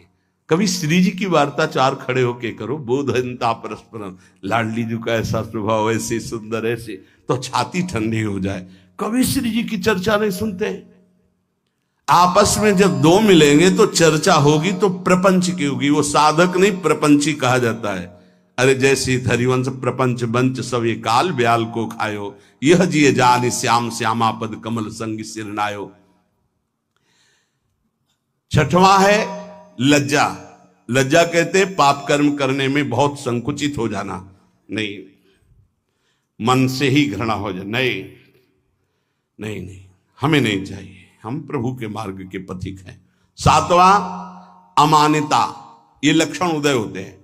कभी श्री जी की वार्ता चार खड़े होके करो, बोधनता परस्पर, लाडली जी का ऐसा स्वभाव, ऐसे सुंदर, ऐसे, तो छाती ठंडी हो जाए। कभी श्री जी की चर्चा नहीं सुनते। आपस में जब दो मिलेंगे तो चर्चा होगी, तो प्रपंच की होगी। वो साधक नहीं, प्रपंची कहा जाता है। अरे जैसी हरिवंश प्रपंच बंच सब ये काल ब्याल को खायो, यह जिये जान श्याम श्यामा पद कमल संग सिरनायो। छठवां है लज्जा। लज्जा कहते पाप कर्म करने में बहुत संकुचित हो जाना, नहीं, मन से ही घृणा हो जाए, नहीं नहीं नहीं, हमें नहीं चाहिए, हम प्रभु के मार्ग के पथिक हैं। सातवां, अमानिता, ये लक्षण उदय होते हैं।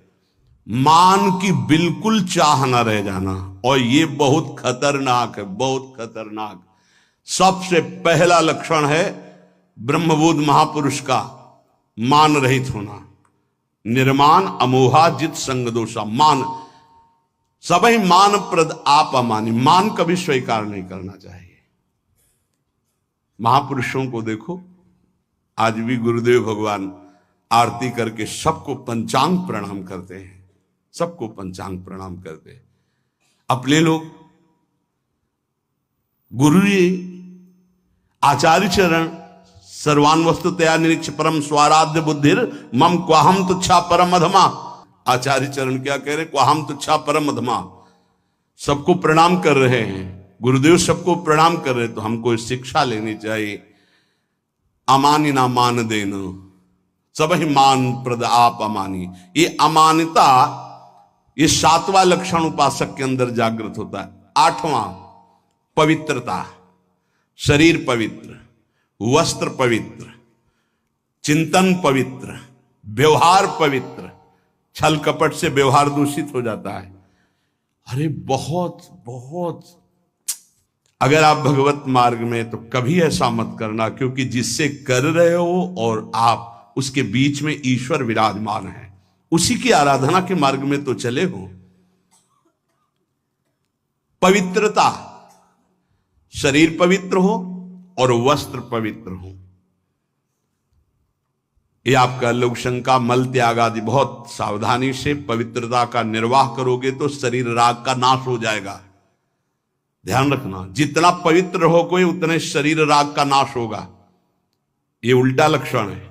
मान की बिल्कुल चाह न रह जाना, और ये बहुत खतरनाक है, बहुत खतरनाक। सबसे पहला लक्षण है ब्रह्मबोध महापुरुष का मान रहित होना। निर्मान अमोहा जित संग दोषा। मान सबही मान प्रद आप अमानी, मान कभी स्वीकार नहीं करना चाहिए। महापुरुषों को देखो, आज भी गुरुदेव भगवान आरती करके सबको पंचांग प्रणाम करते हैं, सबको पंचांग प्रणाम करते हैं। अपने लोग गुरु जी आचार्य चरण सर्वान वस्तुतया निरीक्ष परम स्वाराध्य बुद्धिर मम क्वाहम तुच्छा परम अधमा। आचार्य चरण क्या कह रहे? क्वाहम तुच्छा परम अधमा। सबको प्रणाम कर रहे हैं, गुरुदेव सबको प्रणाम कर रहे हैं, तो हमको शिक्षा लेनी चाहिए। अमानी ना मान देना, सब ही मान प्रद आप अमानी। ये अमानिता, ये 7वां लक्षण उपासक के अंदर जागृत होता है। 8वां पवित्रता, शरीर पवित्र, वस्त्र पवित्र, चिंतन पवित्र, व्यवहार पवित्र। छल कपट से व्यवहार दूषित हो जाता है। अरे बहुत बहुत, अगर आप भगवत मार्ग में, तो कभी ऐसा मत करना, क्योंकि जिससे कर रहे हो और आप उसके बीच में ईश्वर विराजमान है, उसी की आराधना के मार्ग में तो चले हो। पवित्रता, शरीर पवित्र हो और वस्त्र पवित्र हो। ये आपका लघुशंका मल त्याग आदि बहुत सावधानी से पवित्रता का निर्वाह करोगे तो शरीर राग का नाश हो जाएगा। ध्यान रखना, जितना पवित्र हो कोई, उतने शरीर राग का नाश होगा। ये उल्टा लक्षण है।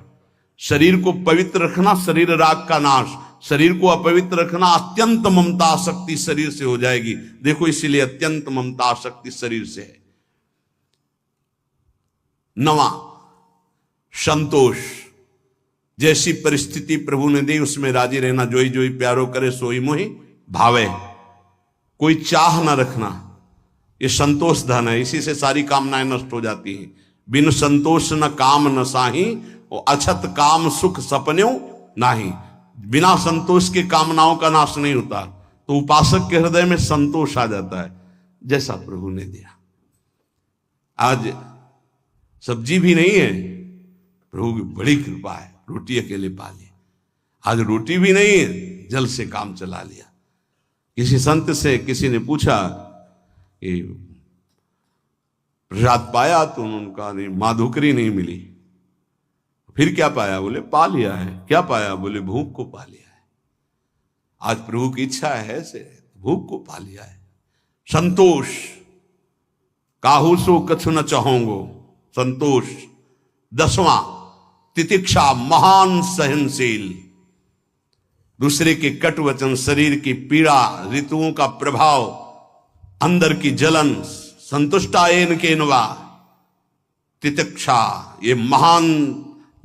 शरीर को पवित्र रखना, शरीर राग का नाश। शरीर को अपवित्र रखना, अत्यंत ममता आसक्ति शरीर से हो जाएगी। देखो, इसीलिए अत्यंत ममता आसक्ति शरीर से है। 9वां संतोष। जैसी परिस्थिति प्रभु ने दी उसमें राजी रहना। जोई जोई प्यारो करे सोई मोहि भावे। कोई चाह न रखना, ये संतोष धन है। इसी से सारी कामनाएं नष्ट हो जाती हैं। बिन संतोष न काम न साही, और अछत काम सुख सपन्यों नाही। बिना संतोष के कामनाओं का नाश नहीं होता। तो उपासक के हृदय में संतोष आ जाता है, जैसा प्रभु ने दिया। आज सब्जी भी नहीं है, प्रभु की बड़ी कृपा है, रोटी अकेले पा ली। आज रोटी भी नहीं है, जल से काम चला लिया। किसी संत से किसी ने पूछा कि प्रसाद पाया, तो उन्होंने कहा नहीं, माधुकरी नहीं मिली। फिर क्या पाया? बोले पा लिया है। क्या पाया? बोले भूख को पा लिया है। आज प्रभु की इच्छा है से भूख को पा लिया है। संतोष, काहू सो कछु न चाहोगो, संतोष। 10वां तितिक्षा, महान सहनशील। दूसरे के कट वचन, शरीर की पीड़ा, ऋतुओं का प्रभाव, अंदर की जलन, संतुष्टायन के नवा। तितिक्षा, ये महान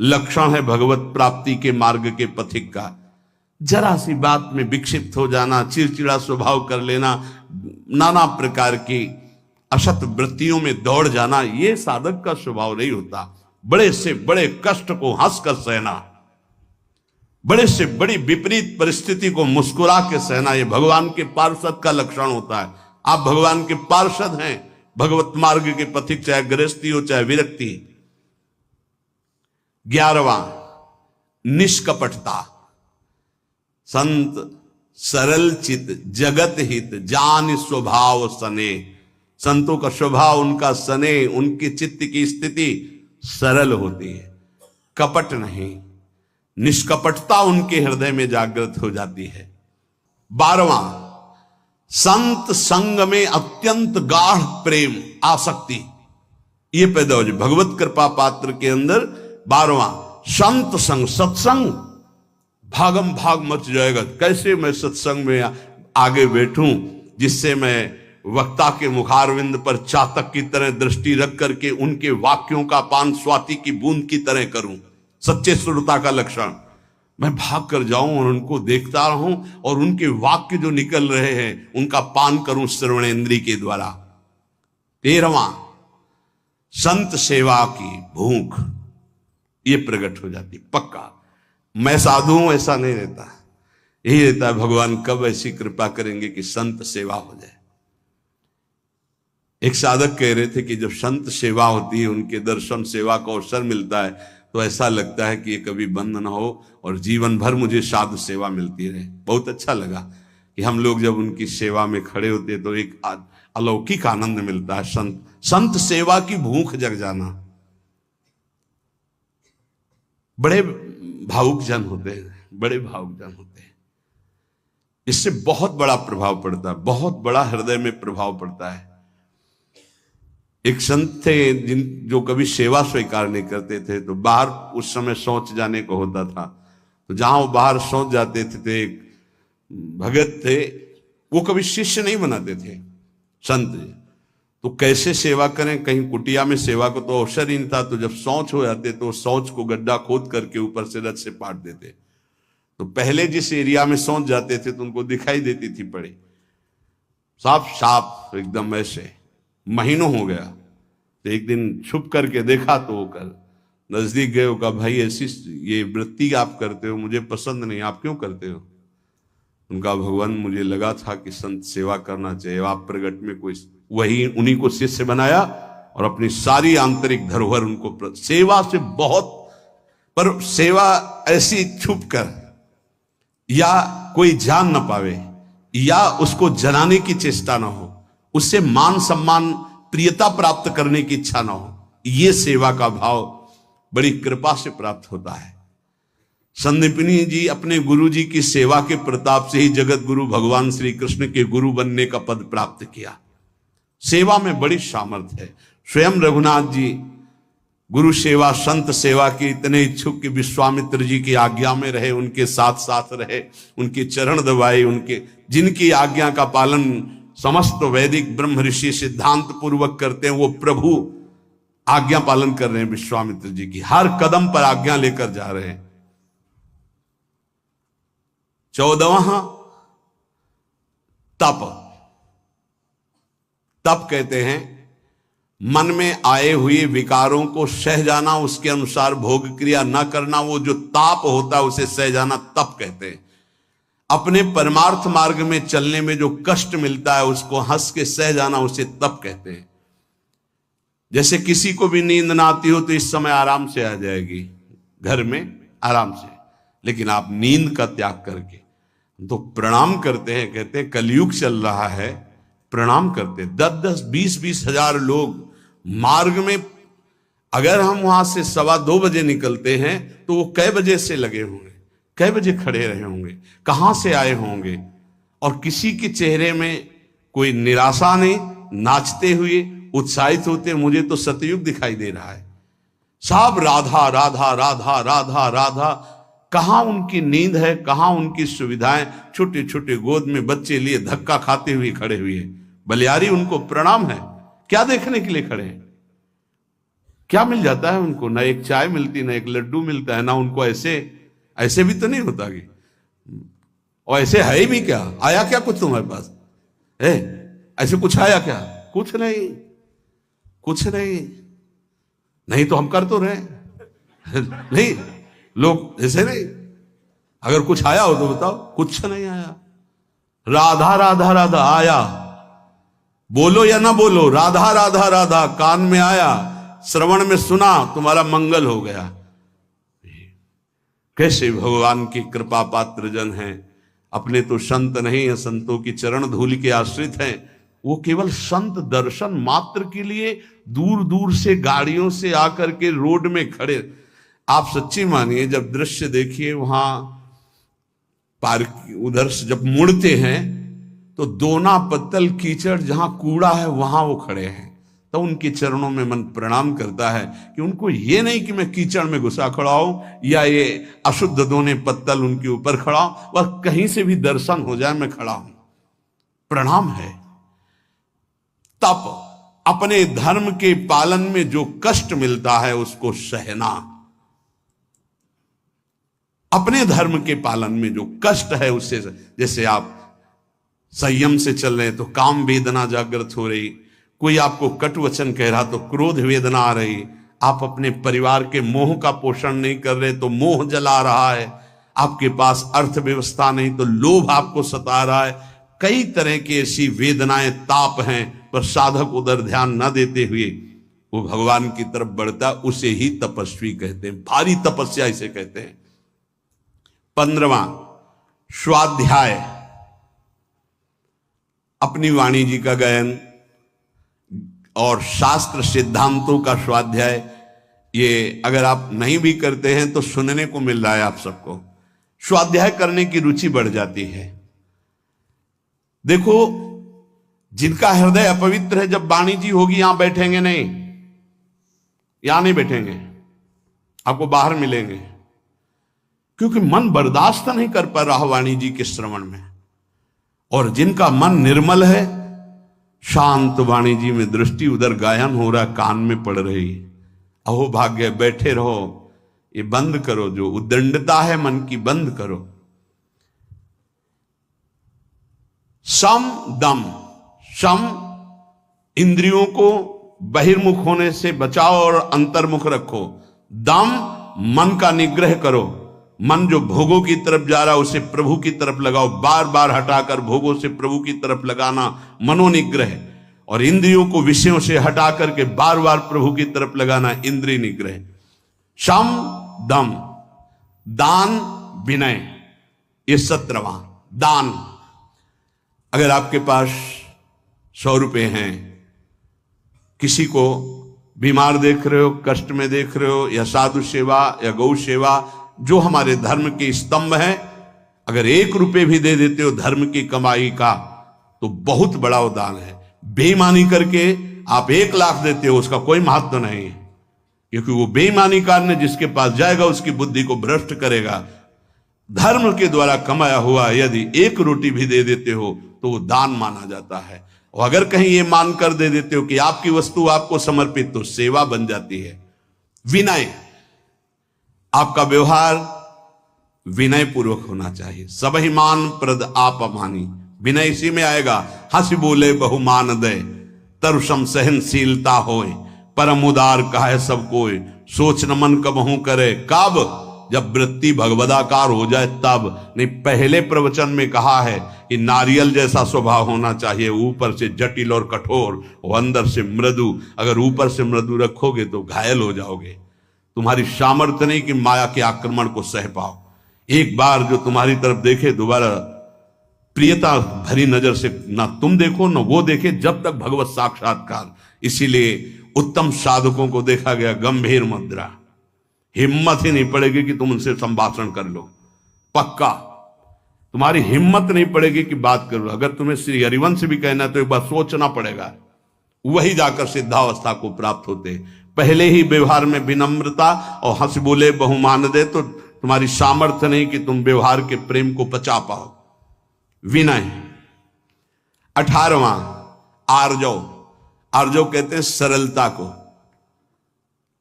लक्षण है भगवत प्राप्ति के मार्ग के पथिक का। जरा सी बात में विक्षिप्त हो जाना, चिड़चिड़ा स्वभाव कर लेना, नाना प्रकार की असत वृत्तियों में दौड़ जाना, ये साधक का स्वभाव नहीं होता। बड़े से बड़े कष्ट को हंसकर सहना, बड़े से बड़ी विपरीत परिस्थिति को मुस्कुरा के सहना, ये भगवान के पार्षद का लक्षण होता है। आप भगवान के पार्षद हैं, भगवत मार्ग के पथिक, चाहे गृहस्थी हो चाहे विरक्ति। 11वां निष्कपटता। संत सरल चित जगत हित जान स्वभाव सने। संतों का स्वभाव, उनका सने, उनकी चित्त की स्थिति सरल होती है, कपट नहीं। निष्कपटता उनके हृदय में जागृत हो जाती है। 12वां संत संग में अत्यंत गाढ़ प्रेम आसक्ति, ये पैदा हो जाए भगवत कृपा पात्र के अंदर। 12वां संत संग, सत्संग, भागम भाग मच जाएगा। कैसे मैं सत्संग में आगे बैठूं जिससे मैं वक्ता के मुखारविंद पर चातक की तरह दृष्टि रख करके उनके वाक्यों का पान स्वाति की बूंद की तरह करूं। सच्चे श्रोता का लक्षण, मैं भाग कर जाऊं और उनको देखता रहूं और उनके वाक्य जो निकल रहे हैं उनका पान करूं श्रवणेन्द्रिय के द्वारा। 13वां संत सेवा की भूख, ये प्रकट हो जाती पक्का। मैं साधु हूं ऐसा नहीं रहता, यही रहता है भगवान कब ऐसी कृपा करेंगे कि संत सेवा हो जाए। एक साधक कह रहे थे कि जब संत सेवा होती है, उनके दर्शन सेवा का अवसर मिलता है, तो ऐसा लगता है कि ये कभी बंद न हो और जीवन भर मुझे साधु सेवा मिलती रहे। बहुत अच्छा लगा कि हम लोग जब उनकी सेवा में खड़े होते तो एक अलौकिक आनंद मिलता है। संत सेवा की भूख जग जाना। बड़े भावुक जन होते हैं, बड़े भावुक जन होते हैं, इससे बहुत बड़ा प्रभाव पड़ता है, बहुत बड़ा हृदय में प्रभाव पड़ता है। एक संत थे जो कभी सेवा स्वीकार नहीं करते थे, तो बाहर उस समय शौच जाने को होता था, तो जहां वो बाहर शौच जाते थे तो एक भगत थे, वो कभी शिष्य नहीं बनाते थे संत जी, तो कैसे सेवा करें, कहीं कुटिया में सेवा को तो अवसर ही नहीं था, तो जब शौच हो जाते तो शौच को गड्ढा खोद करके ऊपर से रथ से पाट देते। तो पहले जिस एरिया में शौच जाते थे तो उनको दिखाई देती थी पड़ी, साफ साफ एकदम ऐसे, महीनों हो गया। तो एक दिन छुप करके देखा तो वो कर नजदीक गए, कहा भाई ऐसी ये वृत्ति आप करते हो मुझे पसंद नहीं, आप क्यों करते हो? उनका भगवान मुझे लगा था कि संत सेवा करना चाहिए, आप प्रगट में कोई वही उन्हीं को शिष्य बनाया और अपनी सारी आंतरिक धरोहर उनको सेवा से बहुत, पर सेवा ऐसी छुप कर या कोई जान न पावे या उसको जलाने की चेष्टा ना हो, उससे मान सम्मान प्रियता प्राप्त करने की इच्छा ना हो, ये सेवा का भाव बड़ी कृपा से प्राप्त होता है। संदीपनी जी अपने गुरु जी की सेवा के प्रताप से ही जगत गुरु भगवान श्री कृष्ण के गुरु बनने का पद प्राप्त किया। सेवा में बड़ी सामर्थ्य है। स्वयं रघुनाथ जी गुरु सेवा संत सेवा के इतने इच्छुक कि विश्वामित्र जी की आज्ञा में रहे, उनके साथ साथ रहे, उनके चरण दबाए, उनके जिनकी आज्ञा का पालन समस्त वैदिक ब्रह्म ऋषि सिद्धांत पूर्वक करते हैं, वो प्रभु आज्ञा पालन कर रहे हैं विश्वामित्र जी की, हर कदम पर आज्ञा लेकर जा रहे हैं। 14वां तप कहते हैं मन में आए हुए विकारों को सह जाना, उसके अनुसार भोग क्रिया न करना, वो जो ताप होता है उसे सह जाना तप कहते हैं। अपने परमार्थ मार्ग में चलने में जो कष्ट मिलता है उसको हंस के सह जाना, उसे तप कहते हैं। जैसे किसी को भी नींद ना आती हो तो इस समय आराम से आ जाएगी घर में आराम से, लेकिन आप नींद का त्याग करके तो प्रणाम करते हैं। कहते हैं कलयुग चल रहा है, प्रणाम करते 10-10 20-20 हजार लोग मार्ग में, अगर हम वहां से 2:15 बजे निकलते हैं तो वो कै बजे से लगे होंगे, कै बजे खड़े रहे होंगे, कहां से आए होंगे, और किसी के चेहरे में कोई निराशा नहीं, नाचते हुए उत्साहित होते। मुझे तो सतयुग दिखाई दे रहा है, सब राधा राधा राधा राधा राधा। कहां उनकी नींद है, कहां उनकी सुविधाएं, छोटे छोटे गोद में बच्चे लिए धक्का खाते हुए खड़े हुए, बलियारी उनको प्रणाम है। क्या देखने के लिए खड़े हैं? क्या मिल जाता है उनको? ना एक चाय मिलती, ना एक लड्डू मिलता है, ना उनको ऐसे भी तो नहीं होता कि, और ऐसे है भी क्या, आया क्या कुछ तुम्हारे पास है? ऐसे कुछ आया क्या? कुछ नहीं, कुछ नहीं, नहीं तो हम कर तो रहे नहीं, लोग ऐसे नहीं। अगर कुछ आया हो तो बताओ, कुछ नहीं आया। राधा राधा राधा आया, बोलो या ना बोलो, राधा राधा राधा कान में आया, श्रवण में सुना, तुम्हारा मंगल हो गया। कैसे भगवान की कृपा पात्र जन हैं। अपने तो संत नहीं है, संतों की चरण धूलि के आश्रित हैं। वो केवल संत दर्शन मात्र के लिए दूर दूर से गाड़ियों से आकर के रोड में खड़े। आप सच्ची मानिए, जब दृश्य देखिए वहां पार्क उधर से जब मुड़ते हैं तो दोना पत्तल कीचड़ जहां कूड़ा है वहां वो खड़े हैं, तो उनके चरणों में मन प्रणाम करता है कि उनको ये नहीं कि मैं कीचड़ में घुसा खड़ा हूं या ये अशुद्ध दोने पत्तल उनके ऊपर खड़ा हूं, वह कहीं से भी दर्शन हो जाए मैं खड़ा हूं, प्रणाम है। तप अपने धर्म के पालन में जो कष्ट मिलता है उसको सहना। अपने धर्म के पालन में जो कष्ट है उससे, जैसे आप संयम से चल रहे तो काम वेदना जागृत हो रही, कोई आपको कट वचन कह रहा तो क्रोध वेदना आ रही, आप अपने परिवार के मोह का पोषण नहीं कर रहे तो मोह जला रहा है, आपके पास अर्थव्यवस्था नहीं तो लोभ आपको सता रहा है, कई तरह की ऐसी वेदनाएं ताप हैं, पर साधक उधर ध्यान न देते हुए वो भगवान की तरफ बढ़ता, उसे ही तपस्वी कहते हैं, भारी तपस्या इसे कहते हैं। 15वां स्वाध्याय, अपनी वाणी जी का गायन और शास्त्र सिद्धांतों का स्वाध्याय। ये अगर आप नहीं भी करते हैं तो सुनने को मिल रहा है आप सबको, स्वाध्याय करने की रुचि बढ़ जाती है। देखो, जिनका हृदय अपवित्र है, जब वाणी जी होगी यहां बैठेंगे नहीं, यहां नहीं बैठेंगे, आपको बाहर मिलेंगे, क्योंकि मन बर्दाश्त नहीं कर पा रहा वाणी जी के श्रवण में। और जिनका मन निर्मल है, शांत वाणी जी में दृष्टि, उधर गायन हो रहा, कान में पड़ रही, अहो भाग्य, बैठे रहो, ये बंद करो, जो उद्दंडता है मन की बंद करो। सम दम, सम इंद्रियों को बहिर्मुख होने से बचाओ और अंतर्मुख रखो। दम मन का निग्रह करो, मन जो भोगों की तरफ जा रहा है उसे प्रभु की तरफ लगाओ, बार बार हटाकर भोगों से प्रभु की तरफ लगाना मनोनिग्रह, और इंद्रियों को विषयों से हटा करके बार बार प्रभु की तरफ लगाना इंद्रिय निग्रह। शम दम, दान विनय, ये 17वां दान। अगर आपके पास 100 रुपए हैं, किसी को बीमार देख रहे हो, कष्ट में देख रहे हो, या साधु सेवा या गौ सेवा, जो हमारे धर्म के स्तंभ हैं, अगर 1 रुपए भी दे देते हो धर्म की कमाई का, तो बहुत बड़ा वो दान है। बेईमानी करके आप 1 लाख देते हो, उसका कोई महत्व नहीं है, क्योंकि वो बेईमानी करने जिसके पास जाएगा उसकी बुद्धि को भ्रष्ट करेगा। धर्म के द्वारा कमाया हुआ यदि 1 रोटी भी दे देते हो तो वो दान माना जाता है। और अगर कहीं ये मान कर दे देते हो कि आपकी वस्तु आपको समर्पित, तो सेवा बन जाती है। विनय, आपका व्यवहार विनय पूर्वक होना चाहिए। सबहि मान प्रद आप अमानी, विनय इसी में आएगा। हंस बोले बहुमान दे, तरुषम सहनशीलता होए, परम उदार कहे सब कोई, सोच न मन कबहू करे, कब जब वृत्ति भगवदाकार हो जाए तब। नहीं, पहले प्रवचन में कहा है कि नारियल जैसा स्वभाव होना चाहिए, ऊपर से जटिल और कठोर और अंदर से मृदु। अगर ऊपर से मृदु रखोगे तो घायल हो जाओगे, तुम्हारी सामर्थ्य नहीं कि माया के आक्रमण को सह पाओ। एक बार जो तुम्हारी तरफ देखे, दोबारा प्रियता भरी नजर से ना तुम देखो ना वो देखे, जब तक भगवत साक्षात्कार। इसीलिए उत्तम साधकों को देखा गया गंभीर मुद्रा, हिम्मत ही नहीं पड़ेगी कि तुम उनसे संभाषण कर लो, पक्का तुम्हारी हिम्मत नहीं पड़ेगी कि बात कर लो। अगर तुम्हें श्री हरिवंश भी कहना तो एक बार सोचना पड़ेगा, वही जाकर सिद्धावस्था को प्राप्त होते। पहले ही व्यवहार में विनम्रता और हंस बोले बहुमान दे, तो तुम्हारी सामर्थ्य नहीं कि तुम व्यवहार के प्रेम को पचा पाओ। विनय। 18वां आर्जव, आर्जव कहते हैं सरलता को।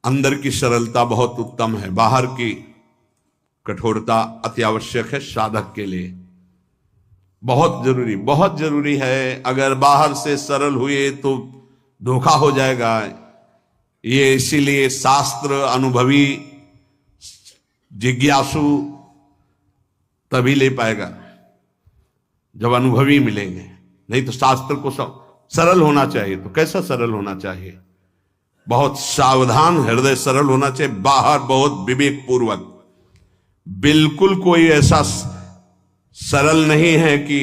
अंदर की सरलता बहुत उत्तम है, बाहर की कठोरता अति आवश्यक है साधक के लिए, बहुत जरूरी है। अगर बाहर से सरल हुए तो धोखा हो जाएगा। ये इसीलिए शास्त्र अनुभवी जिज्ञासु तभी ले पाएगा जब अनुभवी मिलेंगे, नहीं तो शास्त्र को सरल होना चाहिए। तो कैसा सरल होना चाहिए? बहुत सावधान हृदय सरल होना चाहिए, बाहर बहुत विवेक पूर्वक। बिल्कुल कोई ऐसा सरल नहीं है कि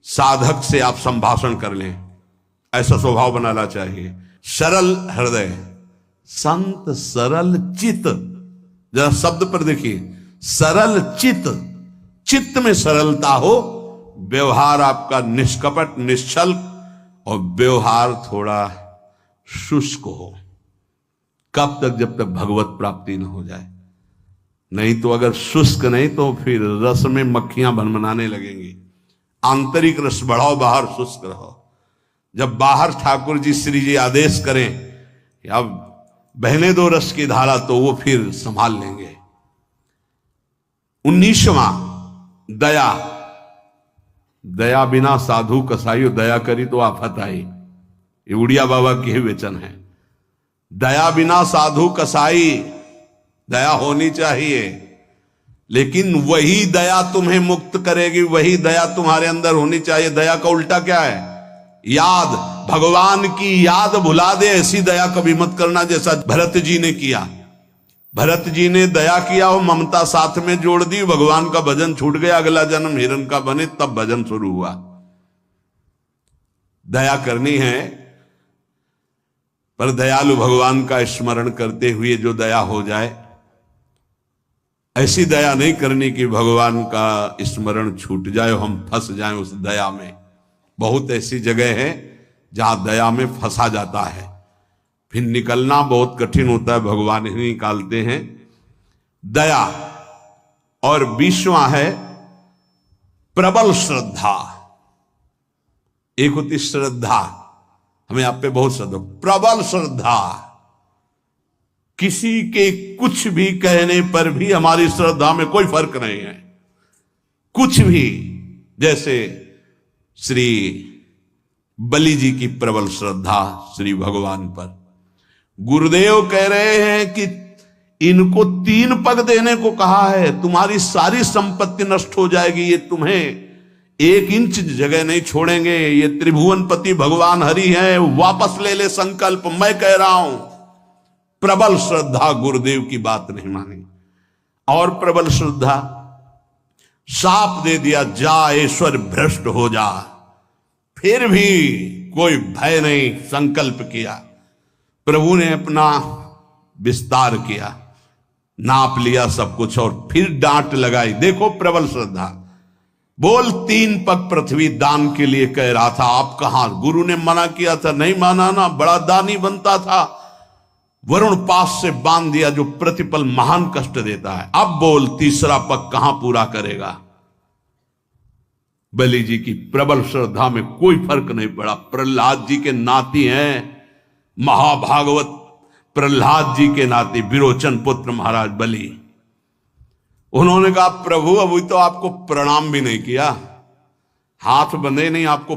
साधक से आप संभाषण कर लें, ऐसा स्वभाव बनाना चाहिए। सरल हृदय, संत सरल चित्त, जरा शब्द पर देखिए, सरल चित्त, चित्त में सरलता हो, व्यवहार आपका निष्कपट निश्चल, और व्यवहार थोड़ा शुष्क हो। कब तक? जब तक भगवत प्राप्ति न हो जाए। नहीं तो अगर शुष्क नहीं तो फिर रस में मक्खियां भनभनाने लगेंगी। आंतरिक रस बढ़ाओ, बाहर शुष्क रहो। जब बाहर ठाकुर जी श्री जी आदेश करें कि अब बहने दो रस की धारा, तो वो फिर संभाल लेंगे। 19वां दया, दया बिना साधु कसाई, दया करी तो आफत आई, ये उड़िया बाबा के ही वचन है। दया बिना साधु कसाई, दया होनी चाहिए। लेकिन वही दया तुम्हें मुक्त करेगी, वही दया तुम्हारे अंदर होनी चाहिए। दया का उल्टा क्या है? याद। भगवान की याद भुला दे, ऐसी दया कभी मत करना जैसा भरत जी ने किया। भरत जी ने दया किया, वो ममता साथ में जोड़ दी, भगवान का भजन छूट गया, अगला जन्म हिरण का बने, तब भजन शुरू हुआ। दया करनी है, पर दयालु भगवान का स्मरण करते हुए जो दया हो जाए, ऐसी दया नहीं करनी कि भगवान का स्मरण छूट जाए, हम फंस जाएं उस दया में। बहुत ऐसी जगह है जहां दया में फंसा जाता है, फिर निकलना बहुत कठिन होता है, भगवान ही निकालते हैं। दया। और 20वां है प्रबल श्रद्धा। एक होती श्रद्धा, हमें आप पे बहुत श्रद्धा, प्रबल श्रद्धा, किसी के कुछ भी कहने पर भी हमारी श्रद्धा में कोई फर्क नहीं है, कुछ भी। जैसे श्री बलि जी की प्रबल श्रद्धा श्री भगवान पर। गुरुदेव कह रहे हैं कि इनको 3 पग देने को कहा है, तुम्हारी सारी संपत्ति नष्ट हो जाएगी, ये तुम्हें 1 इंच जगह नहीं छोड़ेंगे, ये त्रिभुवनपति भगवान हरि हैं, वापस ले ले संकल्प, मैं कह रहा हूं। प्रबल श्रद्धा, गुरुदेव की बात नहीं मानी। और प्रबल श्रद्धा, शाप दे दिया, जा ईश्वर भ्रष्ट हो जा, फिर भी कोई भय नहीं, संकल्प किया। प्रभु ने अपना विस्तार किया, नाप लिया सब कुछ, और फिर डांट लगाई। देखो प्रबल श्रद्धा। बोल 3 पग पृथ्वी दान के लिए कह रहा था, आप कहां? गुरु ने मना किया था, नहीं माना ना, बड़ा दानी बनता था, वरुण पास से बांध दिया जो प्रतिपल महान कष्ट देता है। अब बोल 3रा पग कहां पूरा करेगा? बलि जी की प्रबल श्रद्धा में कोई फर्क नहीं पड़ा। प्रहलाद जी के नाती हैं, महाभागवत प्रहलाद जी के नाती, विरोचन पुत्र महाराज बलि। उन्होंने कहा, प्रभु अभी तो आपको प्रणाम भी नहीं किया, हाथ बंधे नहीं, आपको